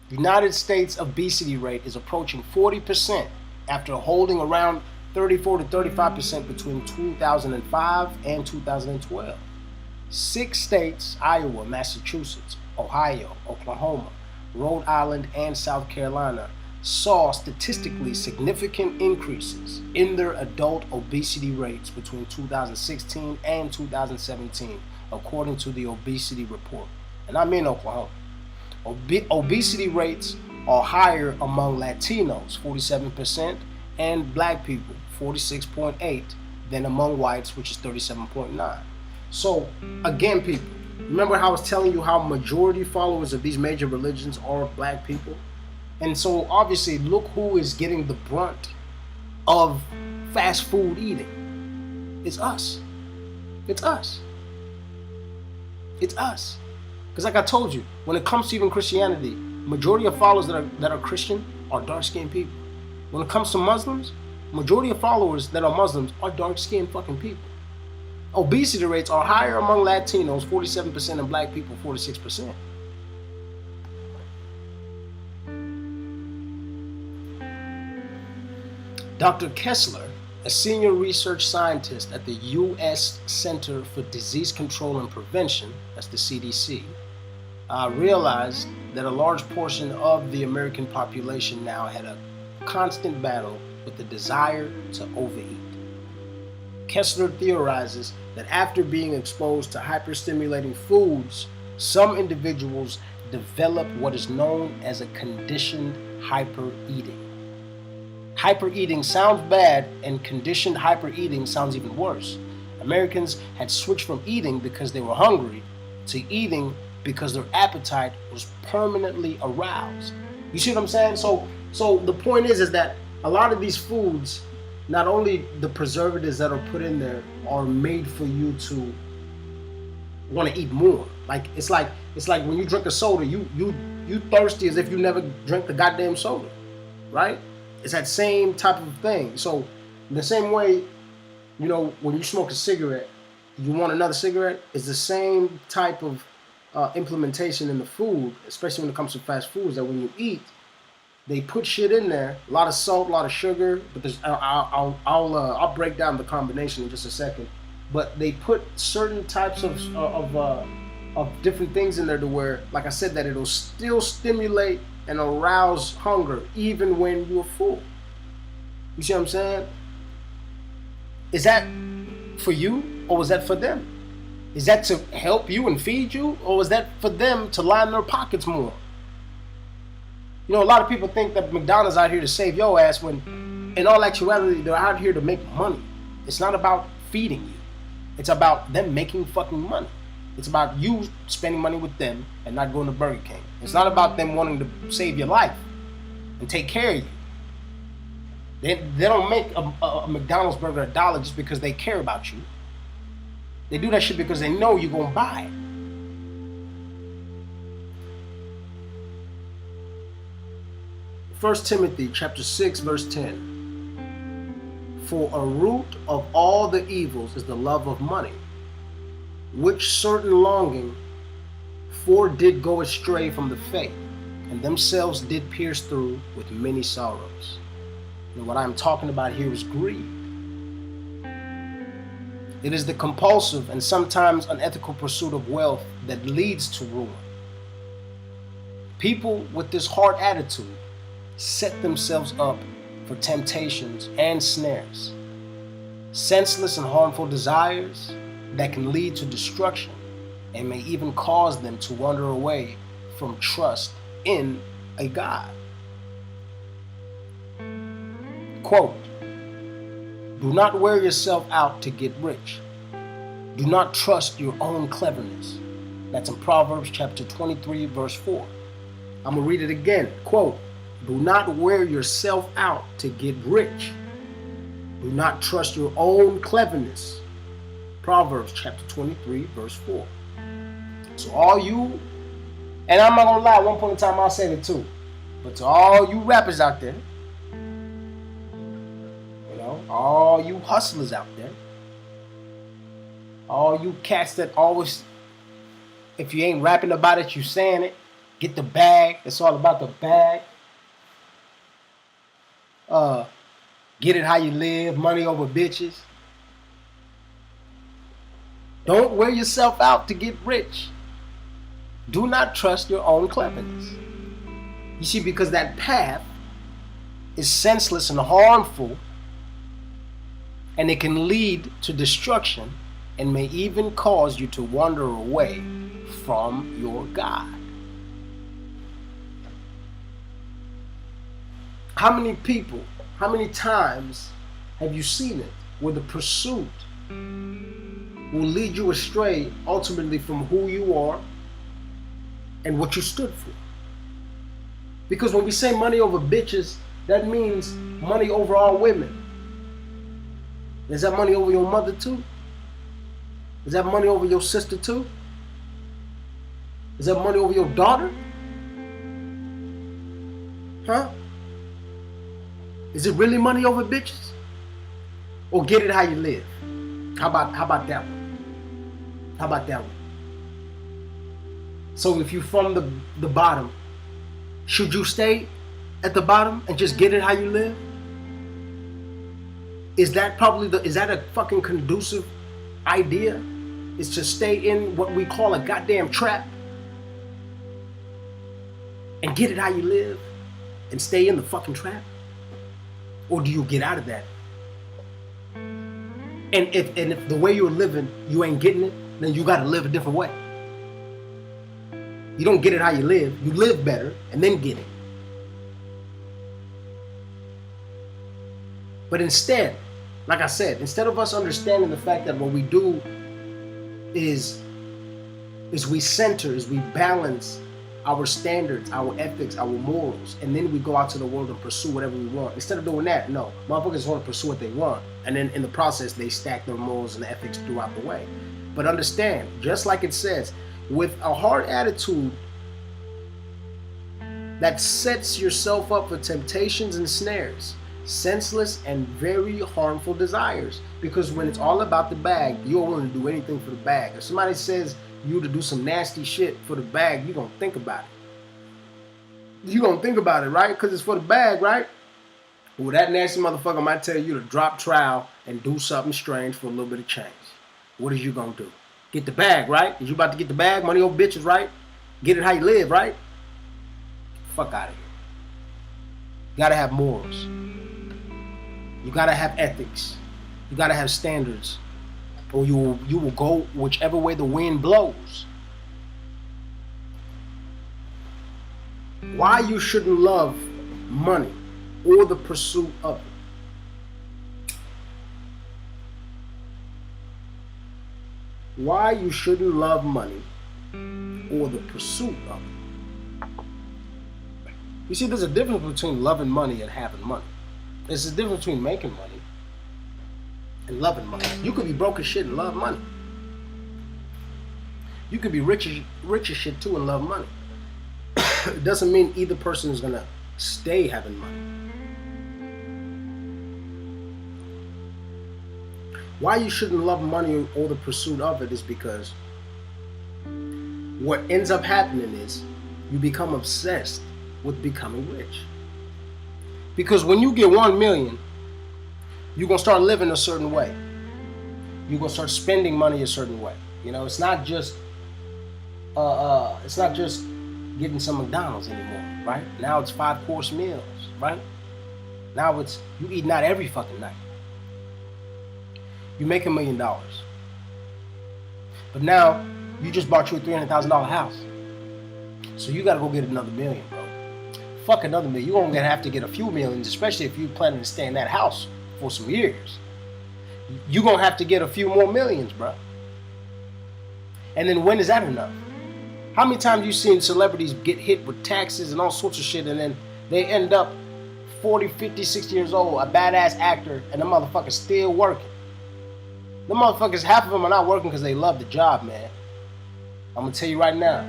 The United States obesity rate is approaching 40% after holding around 34 to 35% between 2005 and 2012. 6 states, Iowa, Massachusetts, Ohio, Oklahoma, Rhode Island, and South Carolina, saw statistically significant increases in their adult obesity rates between 2016 and 2017, according to the obesity report. And I'm in Oklahoma. Obesity rates are higher among Latinos, 47%, and black people, 46.8%, than among whites, which is 37.9%. So, again, people, remember how I was telling you how majority followers of these major religions are black people? And so, obviously, look who is getting the brunt of fast food eating. It's us. It's us. It's us. Because like I told you, when it comes to even Christianity, majority of followers that are Christian are dark-skinned people. When it comes to Muslims, majority of followers that are Muslims are dark-skinned fucking people. Obesity rates are higher among Latinos, 47%, and black people, 46%. Dr. Kessler, a senior research scientist at the U.S. Center for Disease Control and Prevention, that's the CDC, realized that a large portion of the American population now had a constant battle with the desire to overeat. Kessler theorizes that after being exposed to hyperstimulating foods Some individuals develop what is known as a conditioned hyper-eating. Hyper-eating sounds bad, and conditioned hyper-eating sounds even worse. Americans had switched from eating because they were hungry to eating because their appetite was permanently aroused. You see what I'm saying? So the point is that a lot of these foods, not only the preservatives that are put in there are made for you to want to eat more. Like it's like when you drink a soda, you thirsty as if you never drank the goddamn soda, right? It's that same type of thing. So in the same way, you know, when you smoke a cigarette, you want another cigarette. It's the same type of implementation in the food, especially when it comes to fast foods. That when you eat, they put shit in there, a lot of salt, a lot of sugar. But there's, I'll break down the combination in just a second. But they put certain types of different things in there to where, like I said, that it'll still stimulate and arouse hunger even when you're full. You see what I'm saying? Is that for you, or was that for them? Is that to help you and feed you, or was that for them to line their pockets more? You know, a lot of people think that McDonald's out here to save your ass when, in all actuality, they're out here to make money. It's not about feeding you. It's about them making fucking money. It's about you spending money with them and not going to Burger King. It's not about them wanting to save your life and take care of you. They don't make a McDonald's burger $1 just because they care about you. They do that shit because they know you're going to buy it. First Timothy chapter 6, verse 10. For a root of all the evils is the love of money, which certain longing for did go astray from the faith, and themselves did pierce through with many sorrows. And what I'm talking about here is greed. It is the compulsive and sometimes unethical pursuit of wealth that leads to ruin. People with this hard attitude set themselves up for temptations and snares, senseless and harmful desires that can lead to destruction and may even cause them to wander away from trust in a God. Quote, do not wear yourself out to get rich. Do not trust your own cleverness. That's in Proverbs chapter 23, verse 4. I'm going to read it again. Quote, do not wear yourself out to get rich. Do not trust your own cleverness. Proverbs chapter 23, verse 4. So all you, and I'm not going to lie, at one point in time I said it too, but to all you rappers out there, all you hustlers out there, all you cats that always, if you ain't rapping about it, you saying it, get the bag. It's all about the bag. Get it how you live, money over bitches. Don't wear yourself out to get rich. Do not trust your own cleverness. You see, because that path is senseless and harmful, and it can lead to destruction and may even cause you to wander away from your God. How many people, how many times have you seen it where the pursuit will lead you astray ultimately from who you are and what you stood for? Because when we say money over bitches, that means money over all women. Is that money over your mother too? Is that money over your sister too? Is that money over your daughter? Huh? Is it really money over bitches? Or get it how you live? How about that one? How about that one? So if you're from the bottom, should you stay at the bottom and just get it how you live? Is that a fucking conducive idea? Is to stay in what we call a goddamn trap and get it how you live and stay in the fucking trap? Or do you get out of that? And if the way you're living, you ain't getting it, then you gotta live a different way. You don't get it how you live. You live better and then get it. But instead, like I said, instead of us understanding the fact that what we do is we center, is we balance our standards, our ethics, our morals, and then we go out to the world and pursue whatever we want. Instead of doing that, no, motherfuckers want to pursue what they want, and then in the process, they stack their morals and ethics throughout the way. But understand, just like it says, with a hard attitude that sets yourself up for temptations and snares, senseless and very harmful desires. Because when it's all about the bag, you're willing to do anything for the bag. If somebody says you to do some nasty shit for the bag, you're gonna think about it. You're gonna think about it, right? Because it's for the bag, right? Well, that nasty motherfucker might tell you to drop trowel and do something strange for a little bit of change. What is you gonna do? Get the bag, right? Is you about to get the bag? Money over bitches, right? Get it how you live, right? Fuck out of here. You gotta have morals. You gotta have ethics. You gotta have standards, or you will go whichever way the wind blows. Why you shouldn't love money or the pursuit of it. Why you shouldn't love money or the pursuit of it. You see, there's a difference between loving money and having money. There's a difference between making money and loving money. You could be broke as shit and love money. You could be rich as shit too and love money. It doesn't mean either person is gonna stay having money. Why you shouldn't love money or the pursuit of it is because what ends up happening is you become obsessed with becoming rich. Because when you get 1 million, you're gonna start living a certain way. You're gonna start spending money a certain way. You know, it's not just getting some McDonald's anymore, right? Now it's 5-course meals, right? Now it's you eating out every fucking night. You make $1 million, but now you just bought you a $300,000 house, so you gotta go get another $1 million, bro. Fuck another $1 million. You're gonna have to get a few millions, especially if you're planning to stay in that house for some years. You're gonna have to get a few more millions, bro. And then when is that enough? How many times you seen celebrities get hit with taxes and all sorts of shit, and then they end up 40, 50, 60 years old, a badass actor, and the motherfucker's still working? The motherfuckers, half of them are not working because they love the job, man. I'm gonna tell you right now,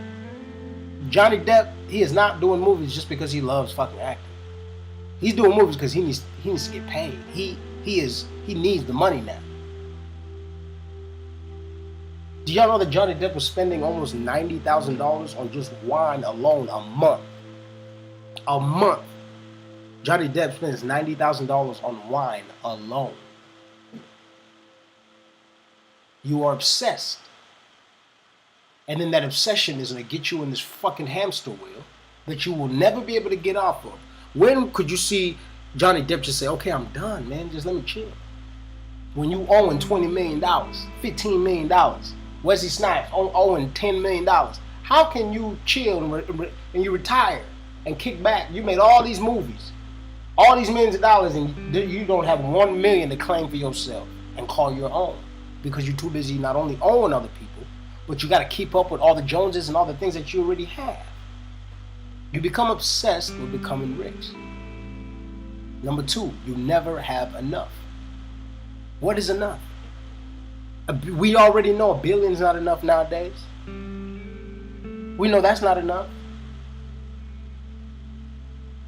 Johnny Depp, he is not doing movies just because he loves fucking acting. He's doing movies because he needs to get paid. He needs the money now. Do y'all know that Johnny Depp was spending almost $90,000 on just wine alone a month? A month. Johnny Depp spends $90,000 on wine alone. You are obsessed. And then that obsession is going to get you in this fucking hamster wheel that you will never be able to get off of. When could you see Johnny Depp just say, okay, I'm done, man, just let me chill? When you owing $20 million, $15 million, Wesley Snipes owing $10 million, how can you chill and you retire and kick back? You made all these movies, all these millions of dollars, and you don't have 1 million to claim for yourself and call your own because you're too busy not only owing other people, but you got to keep up with all the Joneses and all the things that you already have. You become obsessed with becoming rich. Number 2, you never have enough. What is enough? We already know $1 billion is not enough nowadays. We know that's not enough.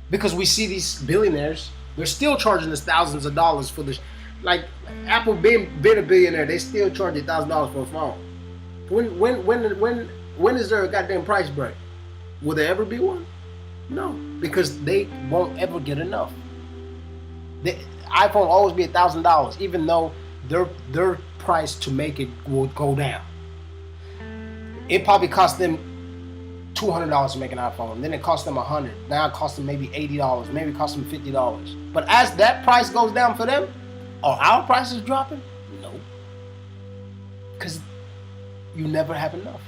Because we see these billionaires, they're still charging us thousands of dollars for this. Like Apple being a billionaire, they still charge you $1,000 for a phone. When is there a goddamn price break? Will there ever be one? No, because they won't ever get enough. The iPhone will always be $1,000, even though their price to make it will go down. It probably cost them $200 to make an iPhone. Then it cost them $100. Now it costs them maybe $80. Maybe it costs them $50. But as that price goes down for them, are our prices dropping? No. Because you never have enough.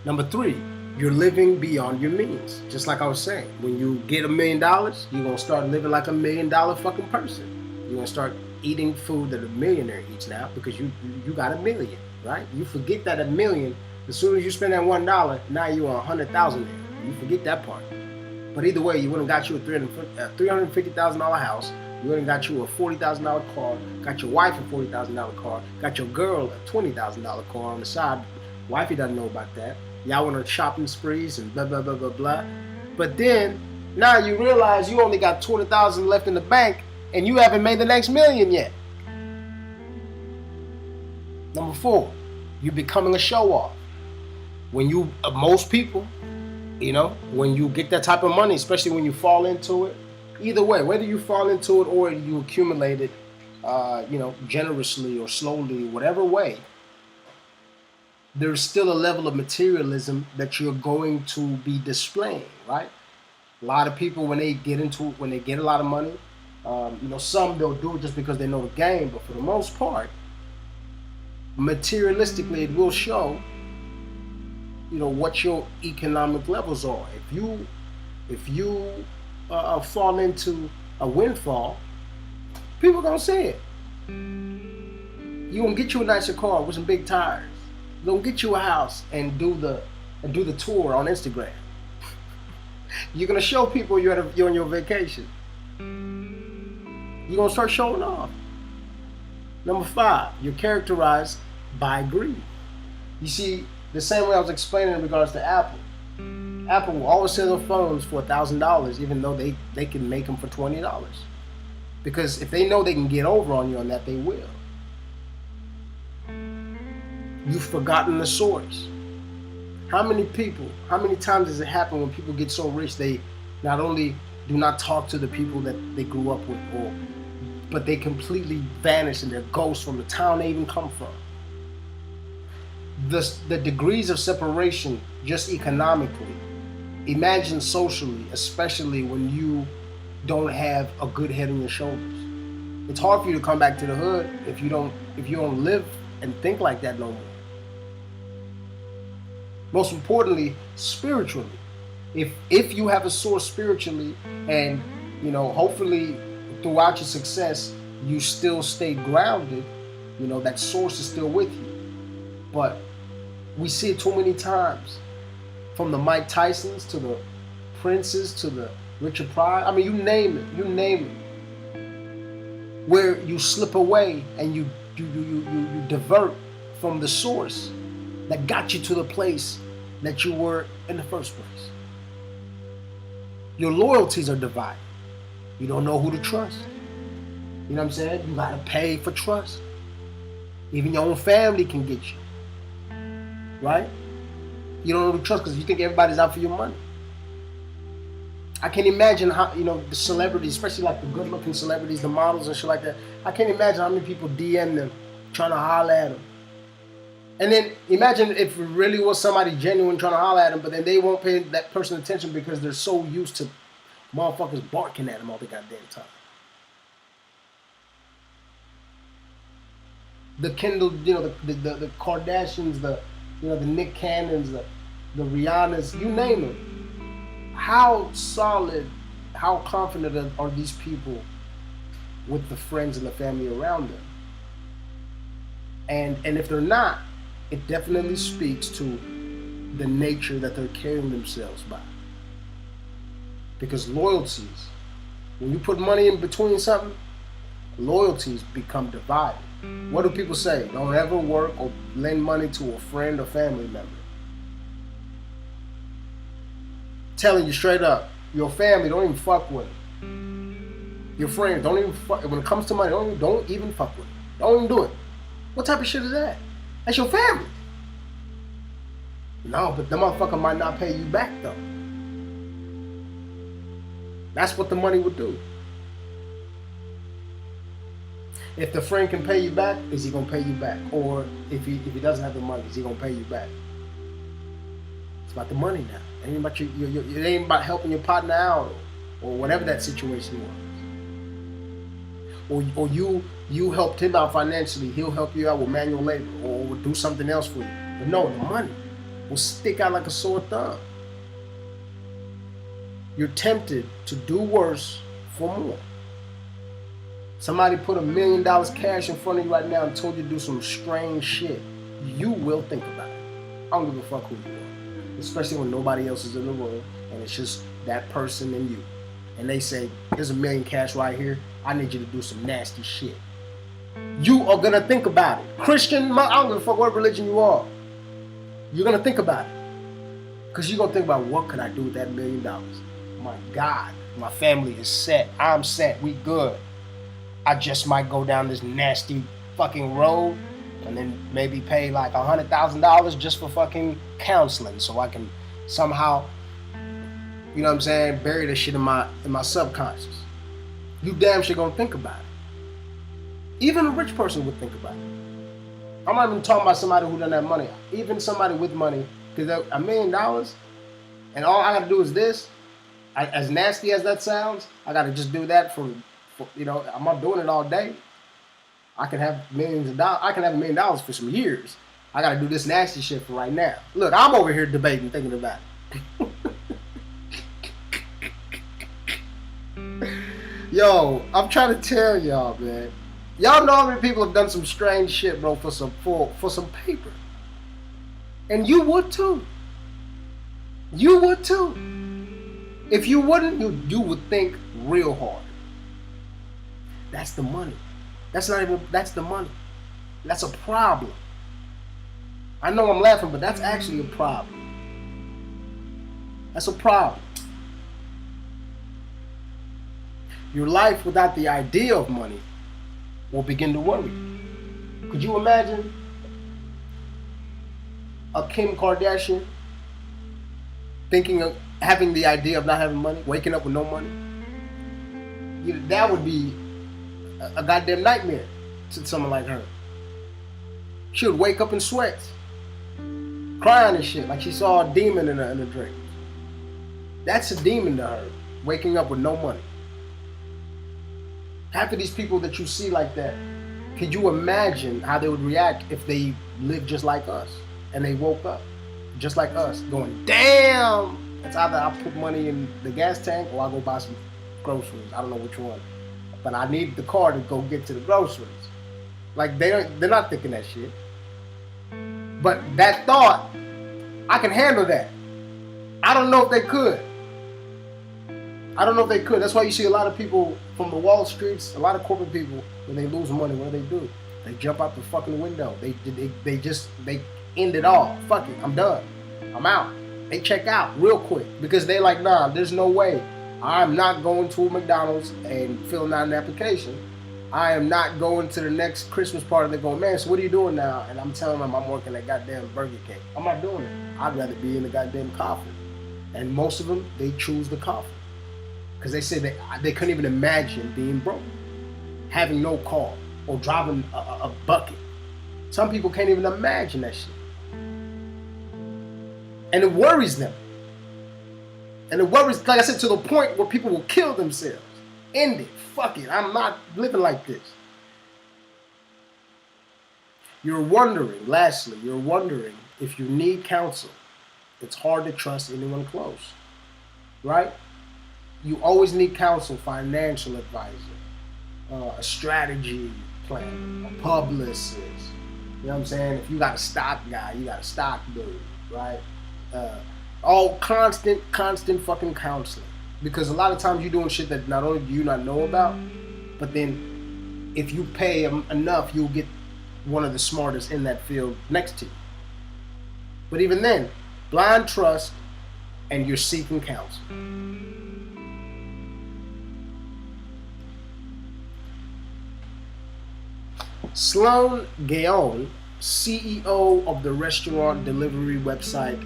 Number three, you're living beyond your means. Just like I was saying, when you get $1 million, you're gonna start living like $1 million fucking person. You're gonna start eating food that a millionaire eats now because you got $1 million, right? You forget that $1 million, as soon as you spend that $1, now you're 100,000 there. You forget that part. But either way, you would've got you a $350,000 house. You would've got you a $40,000 car. Got your wife a $40,000 car. Got your girl a $20,000 car on the side. Wifey doesn't know about that. Y'all went on shopping sprees and blah blah blah blah blah. But then now you realize you only got 20,000 left in the bank, and you haven't made the next million yet. Number four, you're becoming a show off. When you, most people, when you get that type of money, especially when you fall into it, either way, whether you fall into it or you accumulate it, generously or slowly, whatever way, there's still a level of materialism that you're going to be displaying, right? A lot of people, when they get a lot of money, some they'll do it just because they know the game, but for the most part, materialistically, it will show, what your economic levels are. If you fall into a windfall, people gonna see it. You gonna get you a nicer car with some big tires. You gonna get you a house and do the tour on Instagram. You're gonna show people you're on your vacation. You're gonna start showing off. Number five, you're characterized by greed. You see, the same way I was explaining in regards to Apple. Apple will always sell their phones for $1,000, even though they can make them for $20. Because if they know they can get over on you on that, they will. You've forgotten the source. How many times does it happen when people get so rich they not only do not talk to the people that they grew up with, but they completely vanish and they're ghosts from the town they even come from? The degrees of separation, just economically, imagine socially, especially when you don't have a good head on your shoulders. It's hard for you to come back to the hood if you don't live and think like that no more. Most importantly, spiritually. If you have a source spiritually, and hopefully throughout your success you still stay grounded, that source is still with you. But we see it too many times, from the Mike Tysons to the Princes to the Richard Pryor. I mean, you name it, where you slip away and you divert from the source that got you to the place that you were in the first place. Your loyalties are divided. You don't know who to trust. You know what I'm saying? You gotta pay for trust. Even your own family can get you. Right? You don't know who to trust because you think everybody's out for your money. I can't imagine how, the celebrities, especially like the good looking celebrities, the models and shit like that. I can't imagine how many people DM them, trying to holler at them. And then imagine if it really was somebody genuine trying to holler at them, but then they won't pay that person attention because they're so used to motherfuckers barking at them all the goddamn time. The Kendall, the Kardashians, the Nick Cannons, the Rihannas, you name them. How solid, how confident are these people with the friends and the family around them? And if they're not, it definitely speaks to the nature that they're carrying themselves by. Because loyalties, when you put money in between something, loyalties become divided. What do people say? Don't ever work or lend money to a friend or family member. Telling you straight up, your family, don't even fuck with them. Your friends, don't even fuck. When it comes to money, don't even fuck with them. Don't even do it. What type of shit is that? That's your family. No, but the motherfucker might not pay you back though. That's what the money would do. If the friend can pay you back, is he gonna pay you back? Or if he doesn't have the money, is he gonna pay you back? It's about the money now. It ain't about it ain't about helping your partner out or whatever that situation was. Or you helped him out financially, he'll help you out with manual labor or do something else for you. But no, the money. will stick out like a sore thumb. You're tempted to do worse for more. Somebody put $1 million cash in front of you right now and told you to do some strange shit. You will think about it. I don't give a fuck who you are. Especially when nobody else is in the room and it's just that person and you. And they say, here's $1 million cash right here. I need you to do some nasty shit. You are gonna think about it. Christian, I don't give a fuck what religion you are. You're gonna think about it. Because you're gonna think about, what could I do with that $1 million? My God, my family is set. I'm set. We good. I just might go down this nasty fucking road and then maybe pay like $100,000 just for fucking counseling so I can somehow, you know what I'm saying, bury this shit in my subconscious. You damn sure gonna think about it. Even a rich person would think about it. I'm not even talking about somebody who doesn't have money. Even somebody with money, because $1 million and all I gotta do is this. As nasty as that sounds, I gotta just do that for, you know, I'm not doing it all day. I can have millions of dollars. I can have $1 million for some years. I gotta do this nasty shit for right now. Look, I'm over here debating, thinking about it. Yo, I'm trying to tell y'all, man. Y'all know how many people have done some strange shit, bro, for some paper. And you would too. You would too. If you wouldn't, you would think real hard. That's the money. That's the money. That's a problem. I know I'm laughing, but that's actually a problem. That's a problem. Your life without the idea of money will begin to worry. Could you imagine a Kim Kardashian thinking of having the idea of not having money, waking up with no money? That would be a goddamn nightmare to someone like her. She would wake up in sweats, crying and shit, like she saw a demon in a drink. That's a demon to her, waking up with no money. Half of these people that you see like that, could you imagine how they would react if they lived just like us and they woke up just like us, going, damn, it's either I put money in the gas tank or I go buy some groceries. I don't know which one, but I need the car to go get to the groceries. Like they're not thinking that shit. But that thought, I can handle that. I don't know if they could. I don't know if they could. That's why you see a lot of people from the Wall Streets, a lot of corporate people, when they lose money, what do? They jump out the fucking window. They end it all. Fuck it, I'm done. I'm out. They check out real quick because they like, nah, there's no way. I'm not going to a McDonald's and filling out an application. I am not going to the next Christmas party. They go, man, so what are you doing now? And I'm telling them I'm working at goddamn Burger King. I'm not doing it. I'd rather be in the goddamn coffin. And most of them, they choose the coffin. Because they say they couldn't even imagine being broke, having no car, or driving a bucket. Some people can't even imagine that shit. And it worries them. And it worries, like I said, to the point where people will kill themselves. End it. Fuck it. I'm not living like this. Lastly, you're wondering if you need counsel. It's hard to trust anyone close, right? You always need counsel, financial advisor, a strategy plan, a publicist. You know what I'm saying? If you got a stock guy, you got a stock dude, right? All constant fucking counseling. Because a lot of times you're doing shit that not only do you not know about, but then if you pay enough, you'll get one of the smartest in that field next to you. But even then, blind trust and you're seeking counsel. Sloan Gaon, CEO of the restaurant delivery website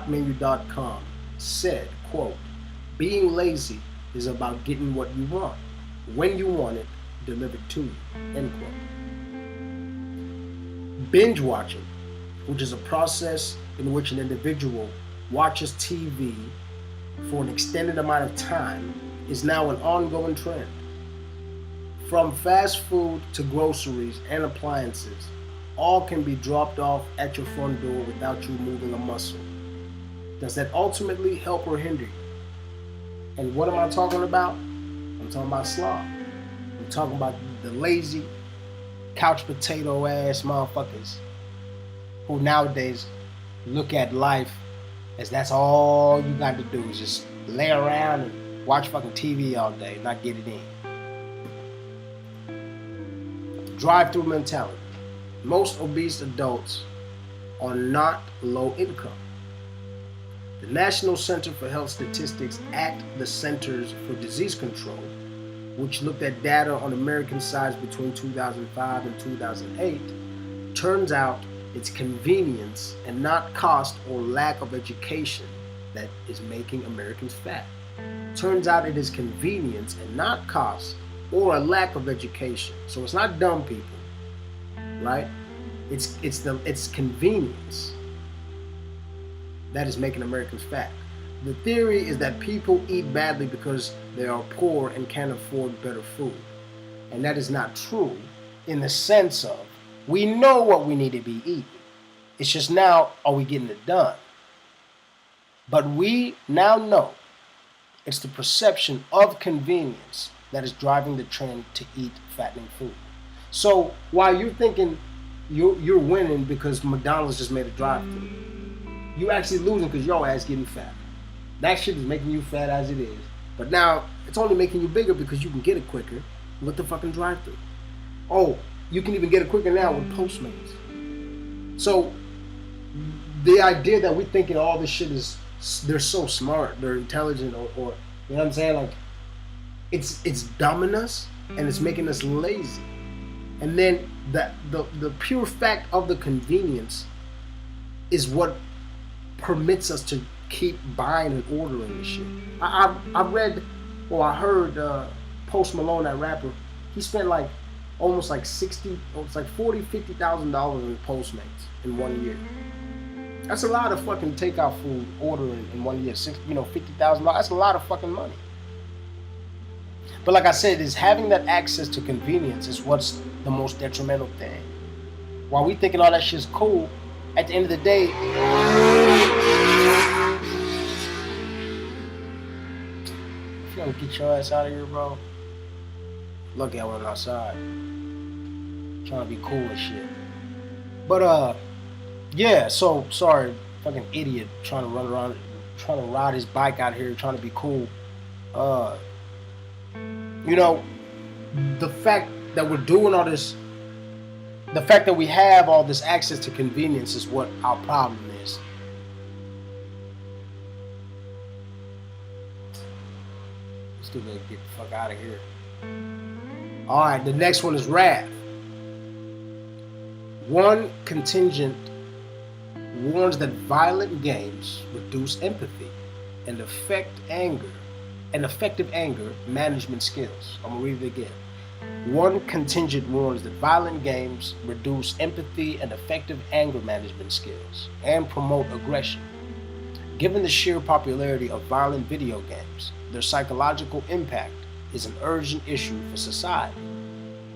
.menu.com, said, quote, being lazy is about getting what you want, when you want it, delivered to you, end quote. Binge watching, which is a process in which an individual watches TV for an extended amount of time, is now an ongoing trend. From fast food to groceries and appliances, all can be dropped off at your front door without you moving a muscle. Does that ultimately help or hinder you? And what am I talking about? I'm talking about sloth. I'm talking about the lazy, couch potato ass motherfuckers who nowadays look at life as that's all you got to do is just lay around and watch fucking TV all day, not get it in. Drive-through mentality. Most obese adults are not low income. The National Center for Health Statistics at the Centers for Disease Control, which looked at data on American size between 2005 and 2008, turns out it's convenience and not cost or lack of education that is making Americans fat. Turns out it is convenience and not cost or a lack of education. So it's not dumb people, right? It's convenience that is making Americans fat. The theory is that people eat badly because they are poor and can't afford better food. And that is not true in the sense of we know what we need to be eating. It's just now, are we getting it done? But we now know it's the perception of convenience that is driving the trend to eat fattening food. So while you're thinking you're winning because McDonald's just made a drive-thru, you actually losing because your ass getting fat. That shit is making you fat as it is. But now it's only making you bigger because you can get it quicker with the fucking drive-thru. Oh, you can even get it quicker now with Postmates. So the idea that we're thinking all this shit is, they're so smart, they're intelligent, or you know what I'm saying? Like it's dumbing us and it's making us lazy. And then the pure fact of the convenience is what permits us to keep buying and ordering this shit. I heard Post Malone, that rapper, he spent like almost like $50,000 in Postmates in 1 year. That's a lot of fucking takeout food ordering in 1 year. $50,000. That's a lot of fucking money. But like I said, is having that access to convenience is what's the most detrimental thing. While we thinking all that shit's cool, at the end of the day, if you don't get your ass out of here, bro, lucky I went outside. Trying to be cool and shit. But yeah, so sorry, fucking idiot trying to run around, trying to ride his bike out here, trying to be cool. You know, the fact that we're doing all this, the fact that we have all this access to convenience is what our problem is. Still gotta get the fuck out of here. Alright, the next one is wrath. One contingent warns that violent games reduce empathy and effective anger management skills. I'm gonna read it again. One contingent warns that violent games reduce empathy and effective anger management skills and promote aggression. Given the sheer popularity of violent video games, their psychological impact is an urgent issue for society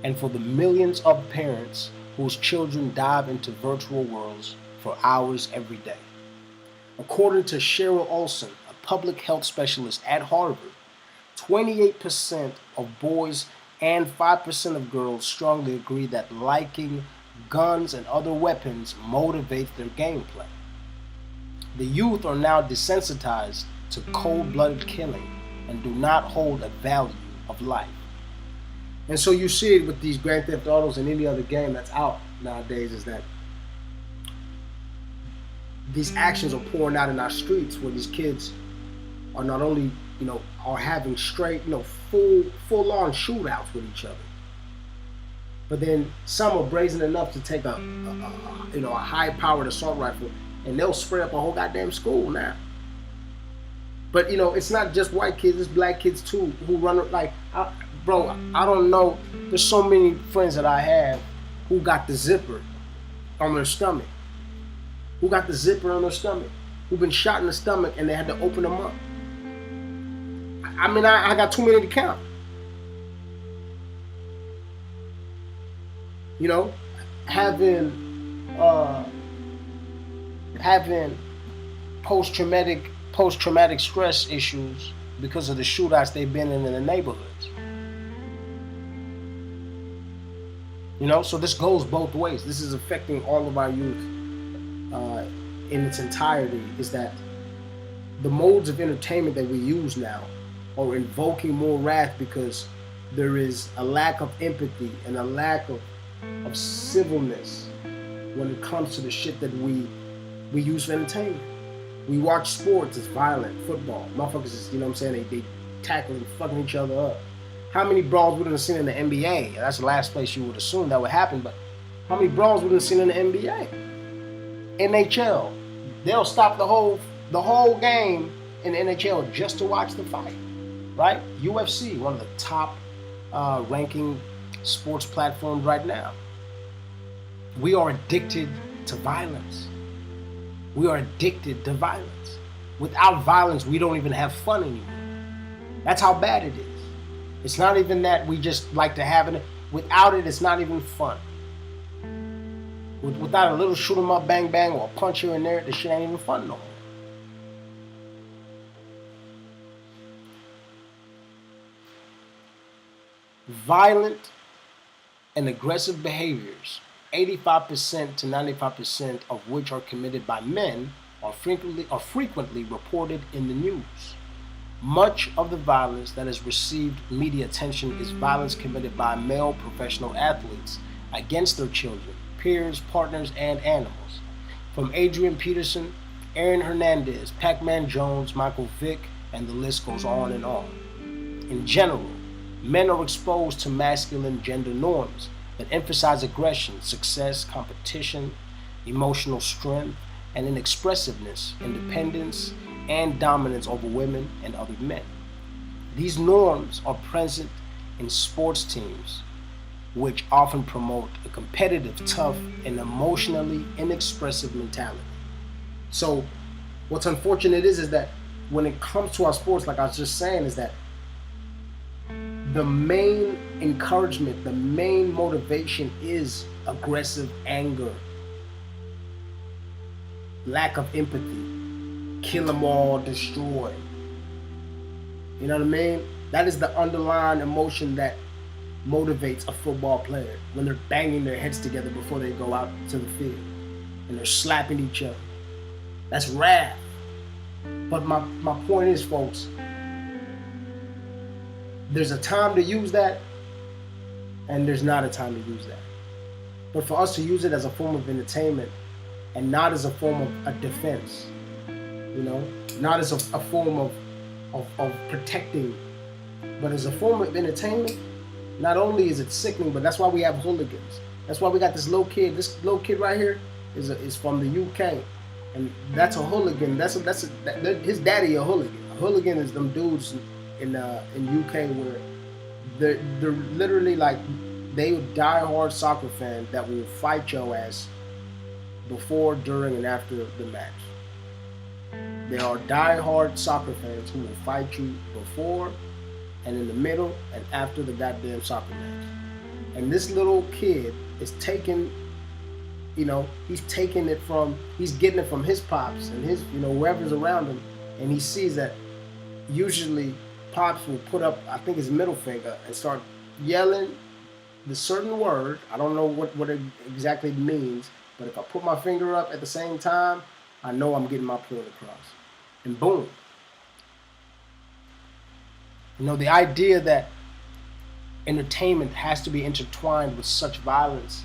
and for the millions of parents whose children dive into virtual worlds for hours every day. According to Cheryl Olson, a public health specialist at Harvard, 28% of boys and 5% of girls strongly agree that liking guns and other weapons motivates their gameplay. The youth are now desensitized to cold-blooded killing and do not hold a value of life. And so you see it with these Grand Theft Autos and any other game that's out nowadays, is that these actions are pouring out in our streets where these kids are not only, are having straight, full-on shootouts with each other, but then some are brazen enough to take a high-powered assault rifle and they'll spray up a whole goddamn school now. But it's not just white kids; it's black kids too who run like, I don't know. There's so many friends that I have who got the zipper on their stomach. Who've been shot in the stomach and they had to open them up. I mean, I got too many to count. Having post-traumatic stress issues because of the shootouts they've been in the neighborhoods. So this goes both ways. This is affecting all of our youth in its entirety. Is that the modes of entertainment that we use now are invoking more wrath because there is a lack of empathy and a lack of civilness when it comes to the shit that we use for entertainment. We watch sports, it's violent, football. Motherfuckers is, they tackling, fucking each other up. How many brawls we done seen in the NBA? That's the last place you would assume that would happen, but how many brawls we done seen in the NBA? NHL. They'll stop the whole game in the NHL just to watch the fight, right? UFC, one of the top ranking sports platforms right now. We are addicted to violence. We are addicted to violence. Without violence, we don't even have fun anymore. That's how bad it is. It's not even that we just like to have it. Without it, it's not even fun. Without a little shoot 'em up, bang bang, or a punch here and there, this shit ain't even fun no more. Violent and aggressive behaviors, 85% to 95% of which are committed by men, are frequently reported in the news. Much of the violence that has received media attention is violence committed by male professional athletes against their children, peers, partners, and animals. From Adrian Peterson, Aaron Hernandez, Pac-Man Jones, Michael Vick, and the list goes on and on. In general, men are exposed to masculine gender norms that emphasize aggression, success, competition, emotional strength, and inexpressiveness, independence, and dominance over women and other men. These norms are present in sports teams, which often promote a competitive, tough, and emotionally inexpressive mentality. So what's unfortunate is that when it comes to our sports, like I was just saying, is that the main encouragement, the main motivation is aggressive anger, lack of empathy, kill them all, destroy. You know what I mean? That is the underlying emotion that motivates a football player when they're banging their heads together before they go out to the field and they're slapping each other. That's wrath. But my point is, folks, there's a time to use that and there's not a time to use that. But for us to use it as a form of entertainment and not as a form of a defense, not as a form of protecting, but as a form of entertainment, not only is it sickening, but that's why we have hooligans. That's why we got this little kid. This little kid right here is from the UK, and that's a hooligan. His daddy a hooligan. A hooligan is them dudes in UK where they're literally like they die-hard soccer fans that will fight your ass before, during, and after the match. There are die-hard soccer fans who will fight you before and in the middle and after the goddamn soccer match. And this little kid is taking, he's getting it from his pops and his, whoever's around him, and he sees that usually pops will put up, I think, his middle finger and start yelling the certain word. I don't know what it exactly means, but if I put my finger up at the same time, I know I'm getting my point across. And boom. The idea that entertainment has to be intertwined with such violence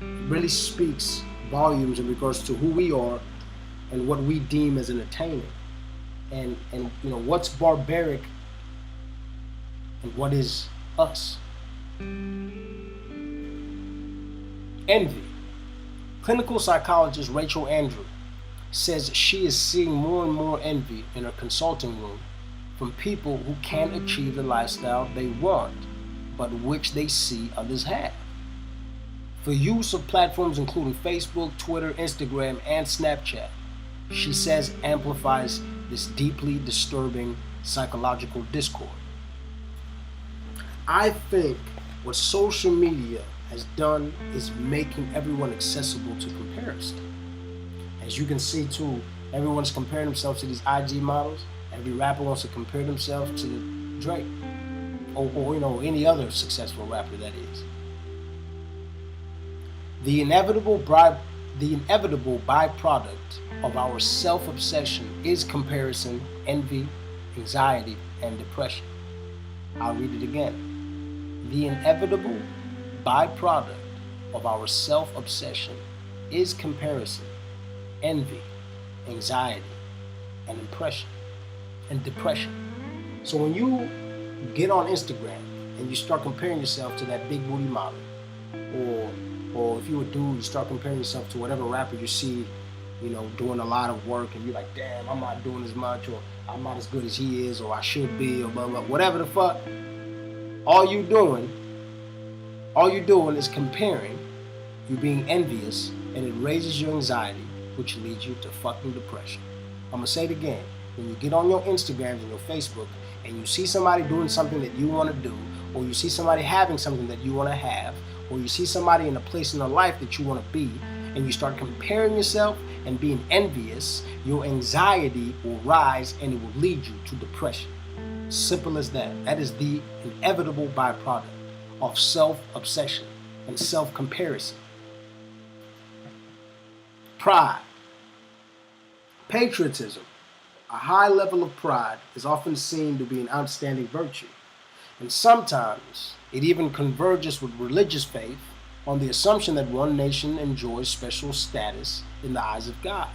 really speaks volumes in regards to who we are and what we deem as entertaining. And what's barbaric and what is us. Envy. Clinical psychologist Rachel Andrew says she is seeing more and more envy in her consulting room from people who can't achieve the lifestyle they want, but which they see others have. For use of platforms including Facebook, Twitter, Instagram, and Snapchat, she says amplifies this deeply disturbing psychological discord. I think what social media has done is making everyone accessible to comparison. As you can see too, Everyone's comparing themselves to these IG models. Every rapper wants to compare themselves to Drake or any other successful rapper that is. The inevitable byproduct of our self-obsession is comparison, envy, anxiety, and depression. I'll read it again. The inevitable byproduct of our self-obsession is comparison, envy, anxiety, and depression. So when you get on Instagram and you start comparing yourself to that big booty model, or if you're a dude, you start comparing yourself to whatever rapper you see, doing a lot of work, and you're like, damn, I'm not doing as much, or I'm not as good as he is, or I should be, or blah, blah, whatever the fuck. All you doing is comparing, you being envious, and it raises your anxiety, which leads you to fucking depression. I'm gonna say it again. When you get on your Instagrams and your Facebook, and you see somebody doing something that you want to do, or you see somebody having something that you want to have, or you see somebody in a place in their life that you want to be, and you start comparing yourself and being envious, your anxiety will rise and it will lead you to depression. Simple as that. That is the inevitable byproduct of self-obsession and self-comparison. Pride. Patriotism. A high level of pride is often seen to be an outstanding virtue, and sometimes it even converges with religious faith on the assumption that one nation enjoys special status in the eyes of God.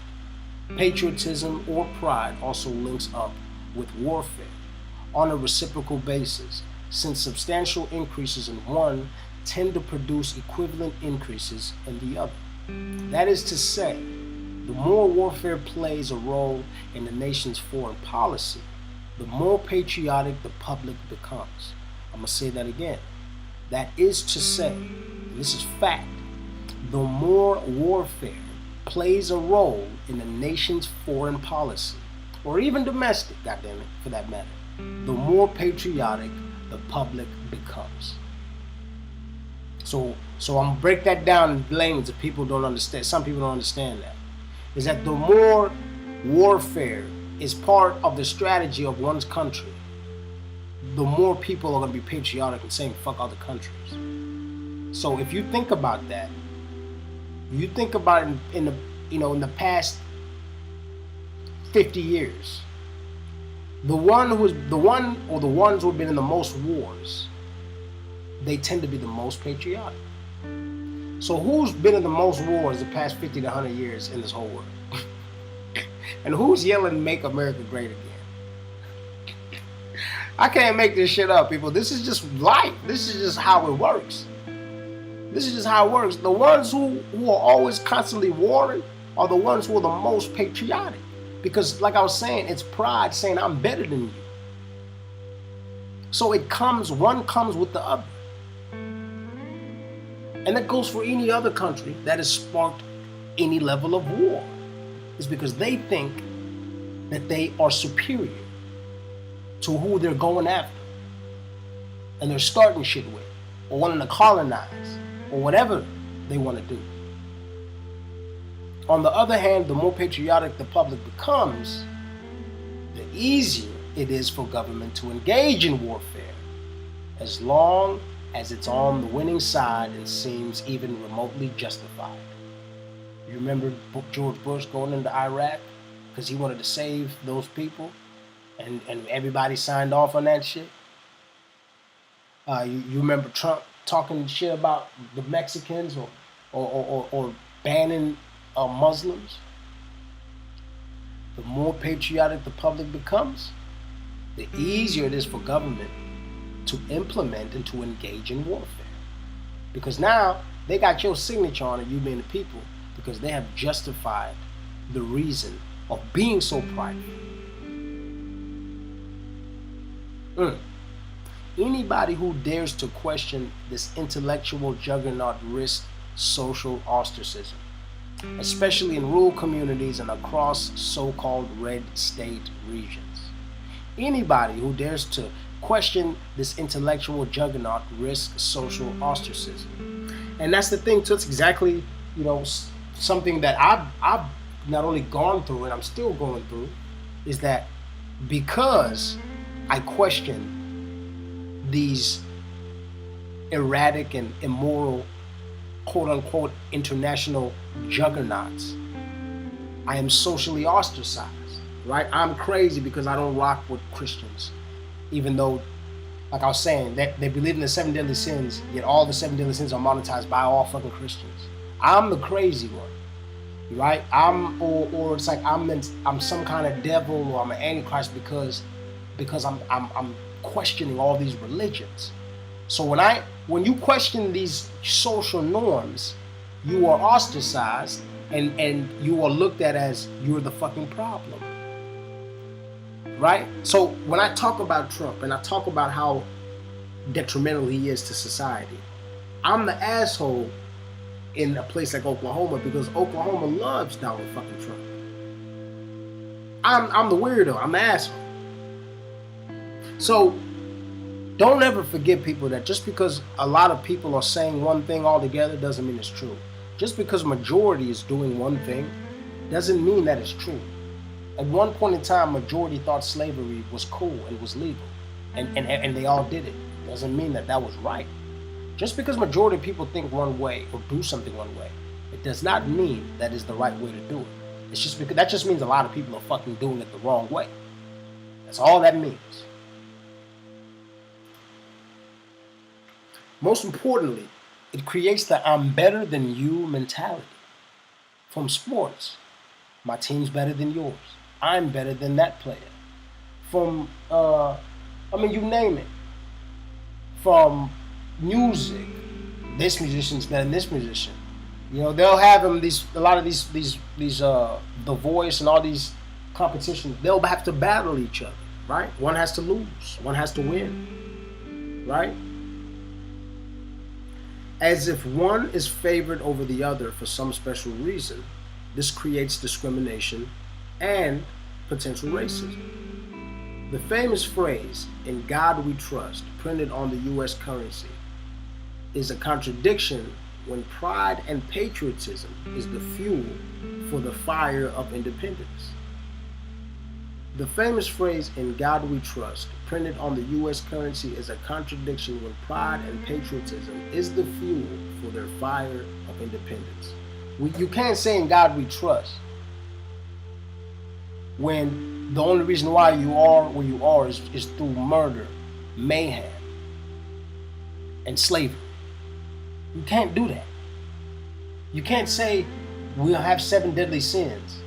Patriotism or pride also links up with warfare on a reciprocal basis, since substantial increases in one tend to produce equivalent increases in the other. That is to say, the more warfare plays a role in the nation's foreign policy, the more patriotic the public becomes. I'm going to say that again. That is to say, and this is fact, the more warfare plays a role in the nation's foreign policy, or even domestic, goddammit, for that matter, the more patriotic the public becomes. So I'm going to break that down in layman's if people don't understand. Some people don't understand that. Is that the more warfare is part of the strategy of one's country, the more people are going to be patriotic and saying fuck other countries. So if you think about that, you think about it in the past 50 years, the ones who have been in the most wars, they tend to be the most patriotic. So who's been in the most wars the past 50 to 100 years in this whole world? And who's yelling, make America great again? I can't make this shit up, people. This is just life. This is just how it works. This is just how it works. The ones who are always constantly warring are the ones who are the most patriotic. Because like I was saying, it's pride saying I'm better than you. So one comes with the other. And that goes for any other country that has sparked any level of war. It's because they think that they are superior to who they're going after. And they're starting shit with, or wanting to colonize, or whatever they want to do. On the other hand, the more patriotic the public becomes, the easier it is for government to engage in warfare, as long as it's on the winning side and seems even remotely justified. You remember George Bush going into Iraq because he wanted to save those people, and everybody signed off on that shit? You remember Trump talking shit about the Mexicans or banning Muslims? The more patriotic the public becomes, the easier it is for government to implement and to engage in warfare. Because now they got your signature on it, you being the people, because they have justified the reason of being so prideful. Anybody who dares to question this intellectual juggernaut risks social ostracism, especially in rural communities and across so-called red state regions. Anybody who dares to question this intellectual juggernaut risks social ostracism. And that's the thing too. It's exactly, something that not only gone through and I'm still going through, is that because I question these erratic and immoral, quote unquote, international juggernauts, I am socially ostracized, right? I'm crazy because I don't rock with Christians, even though, like I was saying, that they believe in the 7 deadly sins, yet all the 7 deadly sins are monetized by all fucking Christians. I'm the crazy one, right? Or it's like I'm some kind of devil, or I'm an antichrist because I'm questioning all these religions. So when you question these social norms, you are ostracized and you are looked at as you're the fucking problem. Right? So when I talk about Trump and I talk about how detrimental he is to society, I'm the asshole in a place like Oklahoma because Oklahoma loves Donald fucking Trump. I'm the weirdo. I'm the asshole. So don't ever forget, people, that just because a lot of people are saying one thing altogether doesn't mean it's true. Just because majority is doing one thing doesn't mean that it's true. At one point in time, majority thought slavery was cool and was legal, and they all did it. Doesn't mean that that was right. Just because majority of people think one way or do something one way, it does not mean that is the right way to do it. It's just because that just means a lot of people are fucking doing it the wrong way. That's all that means. Most importantly, it creates the I'm better than you mentality. From sports, my team's better than yours. I'm better than that player. From, you name it. From music, this musician's better than this musician. You know, they'll have them a lot of these The Voice and all these competitions. They'll have to battle each other, right? One has to lose, one has to win, right? As if one is favored over the other for some special reason, this creates discrimination and potential racism. The famous phrase, "In God we trust," printed on the US currency, is a contradiction when pride and patriotism is the fuel for the fire of independence. The famous phrase, "In God we trust," printed on the US currency is a contradiction when pride and patriotism is the fuel for their fire of independence. You can't say "In God we trust" when the only reason why you are where you are is through murder, mayhem, and slavery. You can't do that. You can't say we'll have 7 deadly sins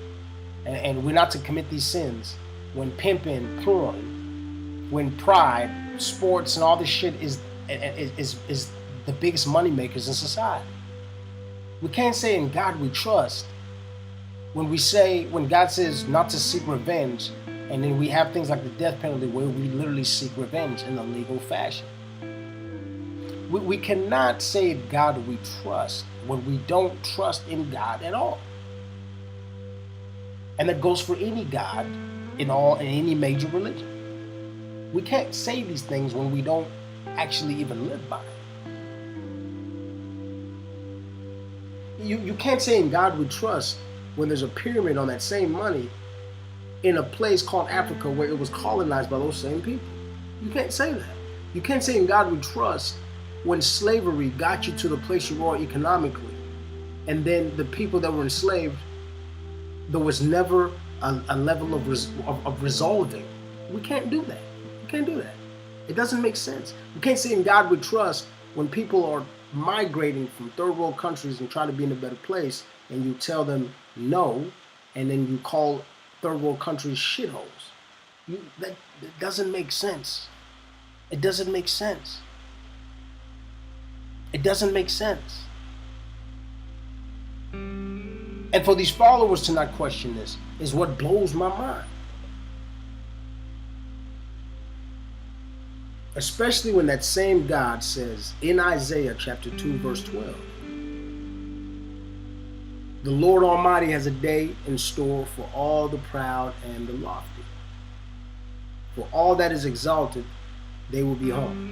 and we're not to commit these sins when pimping, porn, when pride, sports, and all this shit is the biggest money makers in society. We can't say "In God we trust" when God says not to seek revenge, and then we have things like the death penalty where we literally seek revenge in a legal fashion. We cannot say "In God we trust" when we don't trust in God at all. And that goes for any God in any major religion. We can't say these things when we don't actually even live by it. You can't say "In God we trust" when there's a pyramid on that same money in a place called Africa where it was colonized by those same people. You can't say that. You can't say "In God we trust" when slavery got you to the place you are economically, and then the people that were enslaved, there was never a level of resolving. We can't do that. We can't do that. It doesn't make sense. We can't say "In God we trust" when people are migrating from third world countries and try to be in a better place, and you tell them no, and then you call third world countries shitholes. That doesn't make sense. It doesn't make sense. It doesn't make sense. And for these followers to not question this is what blows my mind. Especially when that same God says in Isaiah chapter 2, verse 12, "The Lord Almighty has a day in store for all the proud and the lofty. For all that is exalted, they will be humbled."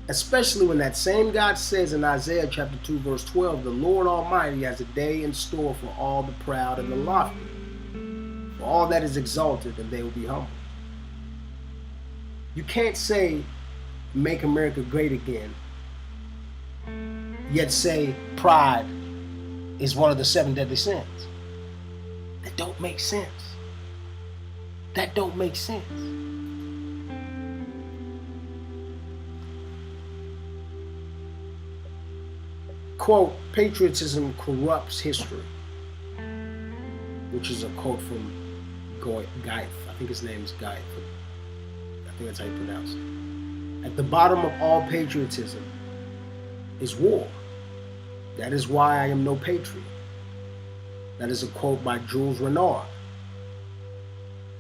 Especially when that same God says in Isaiah chapter 2 verse 12, the Lord Almighty has a day in store for all the proud and the lofty, for all that is exalted, and they will be humble. You can't say make America great again, yet say pride is one of the 7 deadly sins. That don't make sense. That don't make sense. Quote, patriotism corrupts history, which is a quote from Geith. I think his name is Geith. I think that's how you pronounce it. At the bottom of all patriotism is war. That is why I am no patriot. That is a quote by Jules Renard.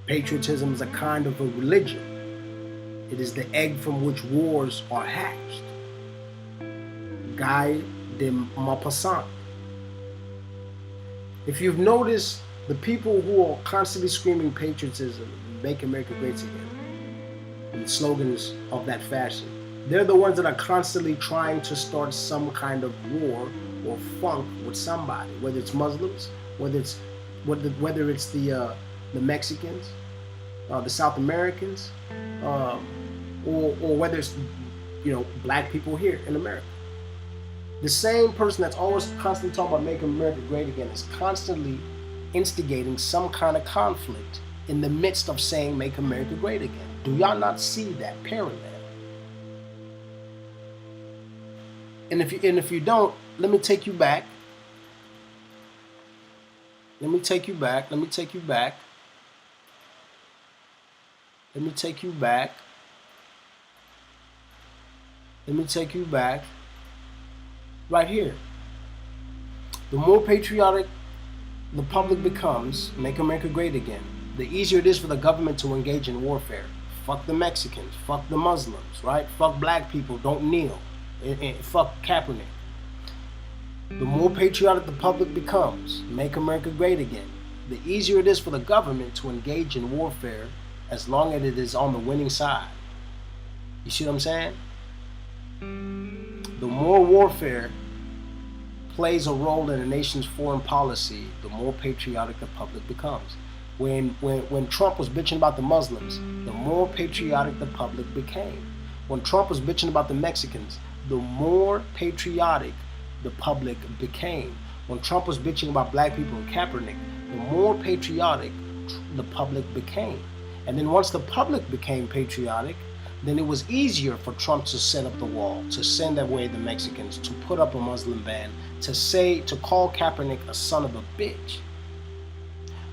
Patriotism is a kind of a religion. It is the egg from which wars are hatched. Guy de Maupassant. If you've noticed, the people who are constantly screaming patriotism, make America great again, and slogans of that fashion, they're the ones that are constantly trying to start some kind of war or funk with somebody, whether it's Muslims, whether it's the Mexicans, the South Americans, or whether it's black people here in America. The same person that's always constantly talking about making America great again is constantly instigating some kind of conflict in the midst of saying make America great again. Do y'all not see that parallel? And if you don't, let me take you back. Let me take you back. Let me take you back. Let me take you back. Let me take you back. Right here. The more patriotic the public becomes, make America great again, the easier it is for the government to engage in warfare. Fuck the Mexicans, fuck the Muslims, right? Fuck black people, don't kneel. And fuck Kaepernick. The more patriotic the public becomes, make America great again, the easier it is for the government to engage in warfare as long as it is on the winning side. You see what I'm saying? The more warfare plays a role in a nation's foreign policy, the more patriotic the public becomes. When Trump was bitching about the Muslims, the more patriotic the public became. When Trump was bitching about the Mexicans, the more patriotic the public became. When Trump was bitching about black people and Kaepernick, the more patriotic the public became. And then once the public became patriotic, then it was easier for Trump to set up the wall, to send away the Mexicans, to put up a Muslim ban, to call Kaepernick a son of a bitch.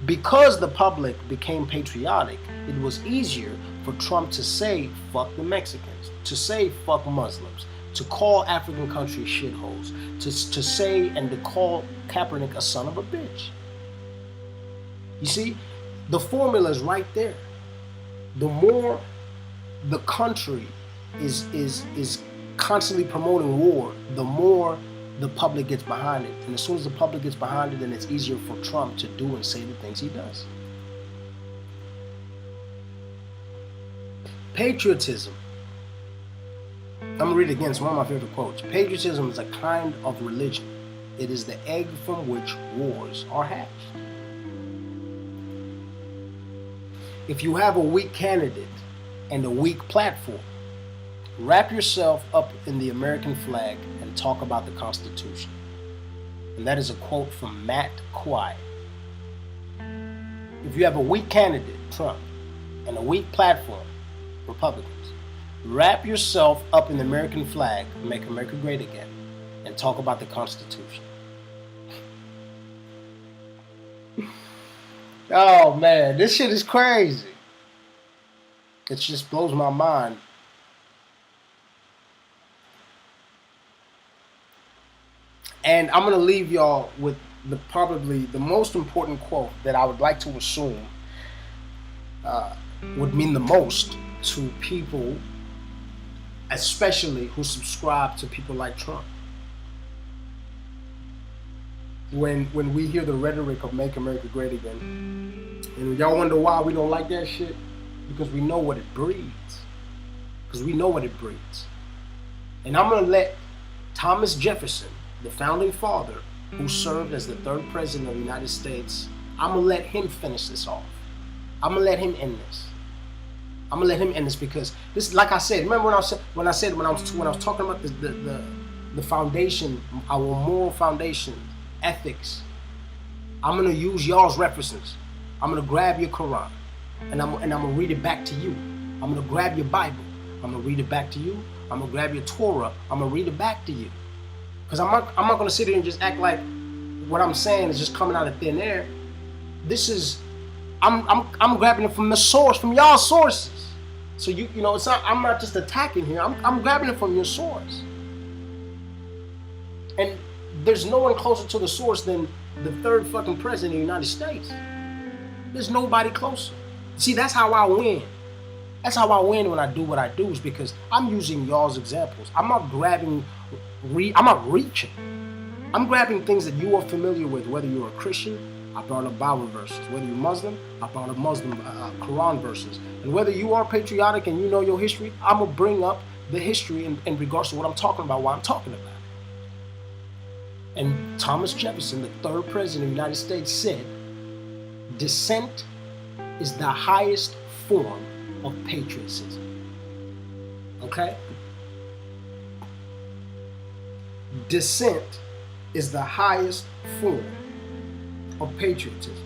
Because the public became patriotic, it was easier for Trump to say fuck the Mexicans, to say fuck Muslims, to call African countries shitholes, to say and to call Kaepernick a son of a bitch. You see, the formula is right there. The more the country is constantly promoting war, the more the public gets behind it. And as soon as the public gets behind it, then it's easier for Trump to do and say the things he does. Patriotism. I'm going to read it again. It's one of my favorite quotes. Patriotism is a kind of religion. It is the egg from which wars are hatched. If you have a weak candidate and a weak platform, wrap yourself up in the American flag and talk about the Constitution. And that is a quote from Matt Quiet. If you have a weak candidate, Trump, and a weak platform, Republicans, wrap yourself up in the American flag, make America great again, and talk about the Constitution. Oh man, this shit is crazy. It just blows my mind. And I'm gonna leave y'all with probably the most important quote that I would like to assume would mean the most to people, especially who subscribe to people like Trump. When we hear the rhetoric of make America great again, and y'all wonder why we don't like that shit, because we know what it breeds. Because we know what it breeds. And I'm going to let Thomas Jefferson, the founding father, who served as the 3rd president of the United States, I'm going to let him finish this off. I'm going to let him end this. I'm going to let him end this because this, like I said, remember when I was talking about the foundation, our moral foundation, ethics. I'm going to use y'all's references. I'm going to grab your Quran and I'm going to read it back to you. I'm going to grab your Bible. I'm going to read it back to you. I'm going to grab your Torah. I'm going to read it back to you. Because I'm not going to sit here and just act like what I'm saying is just coming out of thin air. This is, I'm grabbing it from the source, from y'all's sources. So you know, it's not, I'm not just attacking here. I'm grabbing it from your source. And there's no one closer to the source than the 3rd fucking president of the United States. There's nobody closer. See, that's how I win. That's how I win when I do what I do, is because I'm using y'all's examples. I'm not grabbing, I'm not reaching. I'm grabbing things that you are familiar with, whether you're a Christian, I brought up Bible verses. Whether you're Muslim, I brought up Muslim Quran verses. And whether you are patriotic and you know your history, I'm going to bring up the history in regards to what I'm talking about, why I'm talking about it. And Thomas Jefferson, the 3rd president of the United States, said, dissent is the highest form of patriotism. Okay? Dissent is the highest form of patriotism.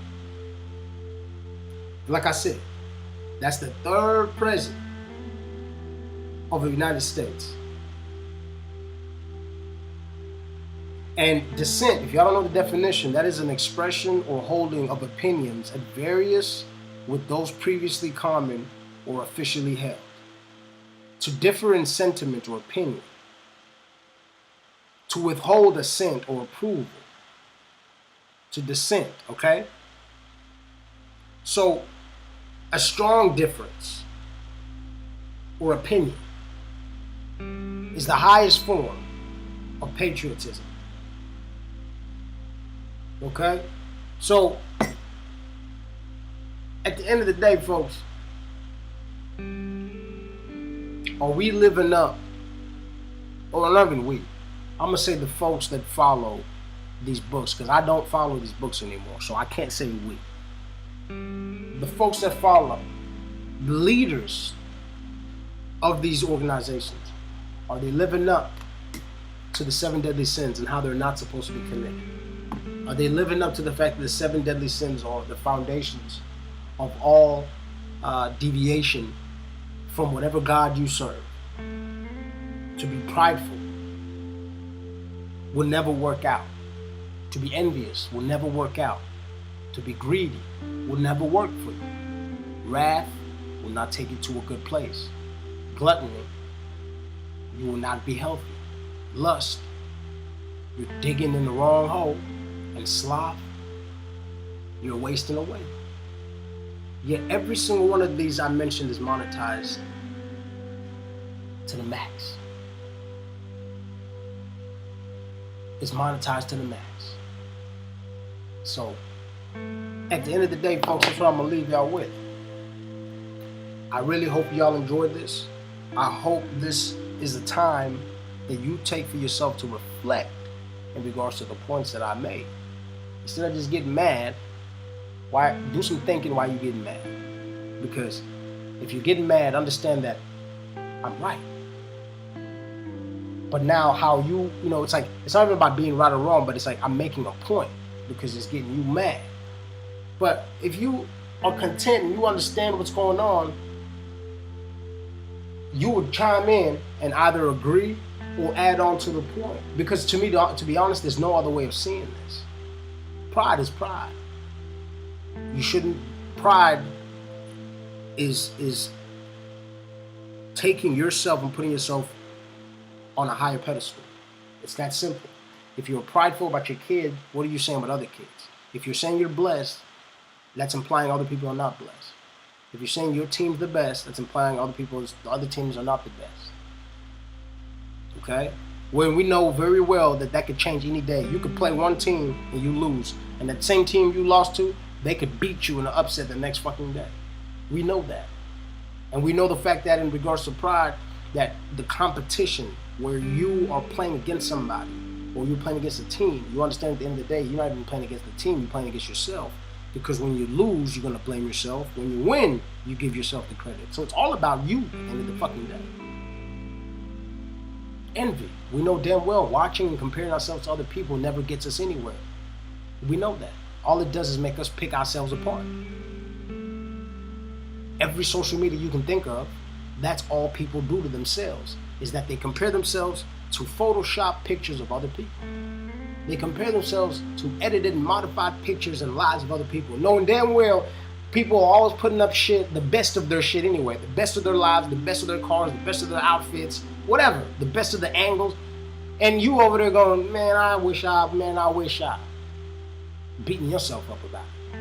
Like I said, that's the 3rd president of the United States. And dissent, if y'all don't know the definition, that is an expression or holding of opinions at various with those previously common or officially held. To differ in sentiment or opinion. To withhold assent or approval. To dissent, okay? So, a strong difference or opinion is the highest form of patriotism. Okay? So, at the end of the day, folks, are we living up, or not even we, I'm going to say the folks that follow these books, because I don't follow these books anymore, so I can't say we. The folks that follow, the leaders of these organizations, are they living up to the 7 deadly sins and how they're not supposed to be committed? Are they living up to the fact that the 7 deadly sins are the foundations of all deviation from whatever God you serve? To be prideful will never work out. To be envious will never work out. To be greedy will never work for you. Wrath will not take you to a good place. Gluttony, you will not be healthy. Lust, you're digging in the wrong hole. And sloth, you're wasting away. Yet every single one of these I mentioned is monetized to the max. It's monetized to the max. So, at the end of the day, folks, that's what I'm going to leave y'all with. I really hope y'all enjoyed this. I hope this is a time that you take for yourself to reflect in regards to the points that I made. Instead of just getting mad, why do some thinking while you're getting mad. Because if you're getting mad, understand that I'm right. But now how you know, it's like, it's not even about being right or wrong, but it's like I'm making a point because it's getting you mad. But if you are content and you understand what's going on, you would chime in and either agree or add on to the point. Because to me, to be honest, there's no other way of seeing this. Pride is pride. You shouldn't, pride is taking yourself and putting yourself on a higher pedestal. It's that simple. If you're prideful about your kid, what are you saying about other kids? If you're saying you're blessed, that's implying other people are not blessed. If you're saying your team's the best, that's implying the other teams are not the best. Okay? When we know very well that could change any day. You could play one team and you lose, and that same team you lost to, they could beat you in an upset the next fucking day. We know that. And we know the fact that in regards to pride, that the competition where you are playing against somebody or you're playing against a team, you understand at the end of the day, you're not even playing against the team, you're playing against yourself. Because when you lose, you're going to blame yourself. When you win, you give yourself the credit. So it's all about you at the end of the fucking day. Envy. We know damn well watching and comparing ourselves to other people never gets us anywhere. We know that. All it does is make us pick ourselves apart. Every social media you can think of, that's all people do to themselves, is that they compare themselves to Photoshop pictures of other people. They compare themselves to edited and modified pictures and lives of other people, knowing damn well people are always putting up shit, the best of their shit anyway, the best of their lives, the best of their cars, the best of their outfits, whatever, the best of the angles. And you over there going, man, I wish I. Beating yourself up about it.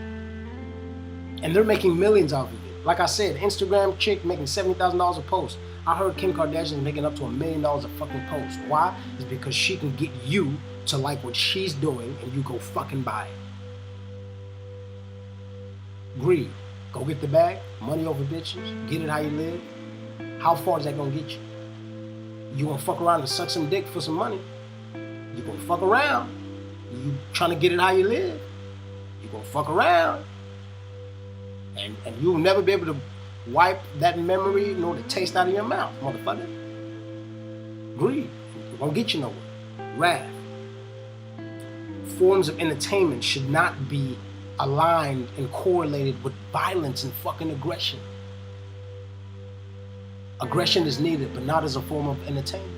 And they're making millions off of it. Like I said, Instagram chick making $70,000 a post. I heard Kim Kardashian making up to $1 million a fucking post. Why? It's because she can get you to like what she's doing and you go fucking buy it. Greed. Go get the bag, money over bitches, get it how you live. How far is that gonna get you? You gonna fuck around and suck some dick for some money? You gonna fuck around. You trying to get it how you live? You gonna fuck around. And you'll never be able to wipe that memory nor the taste out of your mouth, motherfucker. Greed. It won't get you nowhere. Wrath. Forms of entertainment should not be aligned and correlated with violence and fucking aggression. Aggression is needed, but not as a form of entertainment.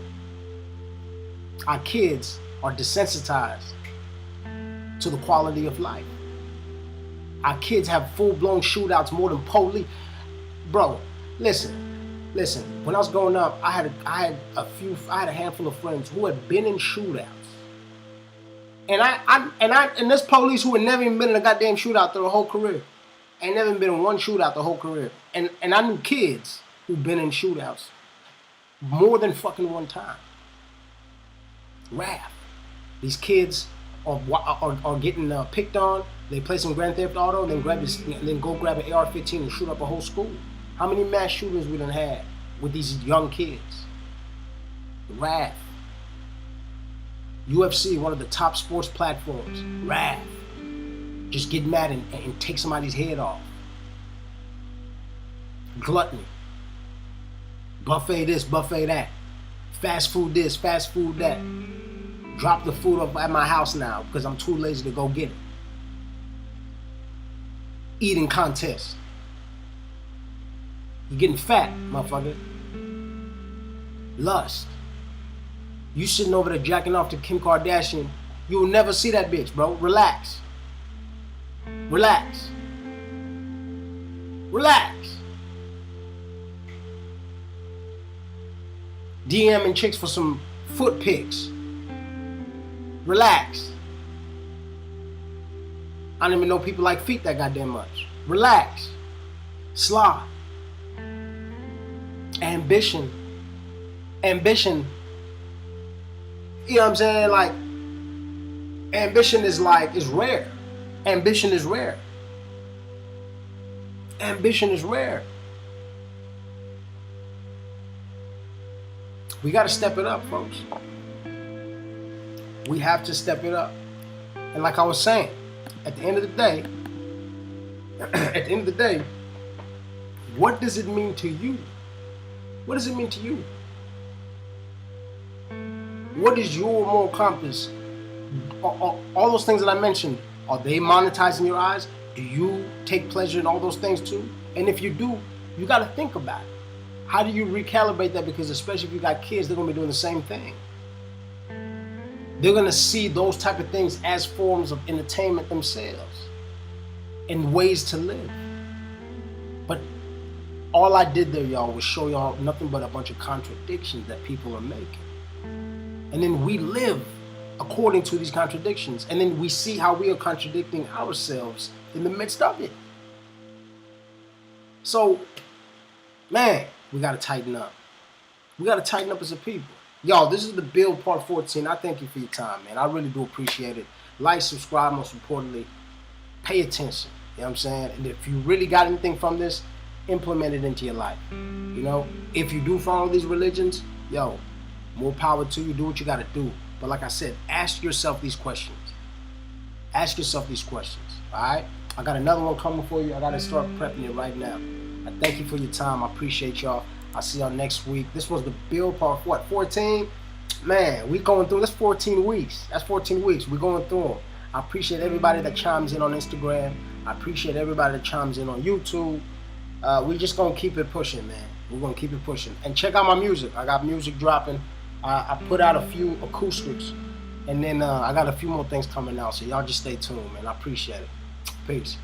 Our kids are desensitized to the quality of life. Our kids have full-blown shootouts more than police. Bro, listen. When I was growing up, I had a handful of friends who had been in shootouts. And there's police who had never even been in a goddamn shootout their whole career. Ain't never been in one shootout their whole career. And I knew kids who've been in shootouts more than fucking one time. Wrath. These kids are getting picked on. They play some Grand Theft Auto, and then go grab an AR-15 and shoot up a whole school. How many mass shootings we done had with these young kids? Wrath. UFC, one of the top sports platforms. Wrath. Just get mad and take somebody's head off. Gluttony. Buffet this, buffet that. Fast food this, fast food that. Drop the food off at my house now because I'm too lazy to go get it. Eating contest. You're getting fat, motherfucker. Lust. You sitting over there jacking off to Kim Kardashian. You will never see that bitch, bro. Relax. Relax. Relax. DMing chicks for some foot pics. Relax. I don't even know people like feet that goddamn much. Relax. Sloth. Ambition. You know what I'm saying? Like, ambition is rare. Ambition is rare. Ambition is rare. We got to step it up, folks. We have to step it up. And like I was saying, at the end of the day, what does it mean to you? What does it mean to you? What is your moral compass? All those things that I mentioned, are they monetizing your eyes? Do you take pleasure in all those things too? And if you do, you got to think about it. How do you recalibrate that? Because especially if you got kids, they're going to be doing the same thing. They're going to see those type of things as forms of entertainment themselves and ways to live. But all I did there, y'all, was show y'all nothing but a bunch of contradictions that people are making. And then we live according to these contradictions. And then we see how we are contradicting ourselves in the midst of it. So, man, we got to tighten up. We got to tighten up as a people. Y'all, this is the build part 14. I thank you for your time, man. I really do appreciate it. Like, subscribe, most importantly. Pay attention. You know what I'm saying? And if you really got anything from this, implement it into your life. You know, if you do follow these religions, yo, more power to you. Do what you got to do. But like I said, ask yourself these questions. Ask yourself these questions. All right? I got another one coming for you. I got to start prepping it right now. I thank you for your time. I appreciate y'all. I'll see y'all next week. This was the build part, what, 14? Man, we going through, that's 14 weeks. That's 14 weeks. We're going through them. I appreciate everybody that chimes in on Instagram. I appreciate everybody that chimes in on YouTube. We just going to keep it pushing, man. We're going to keep it pushing. And check out my music. I got music dropping. I put out a few acoustics. And then I got a few more things coming out. So y'all just stay tuned, man. I appreciate it. Peace.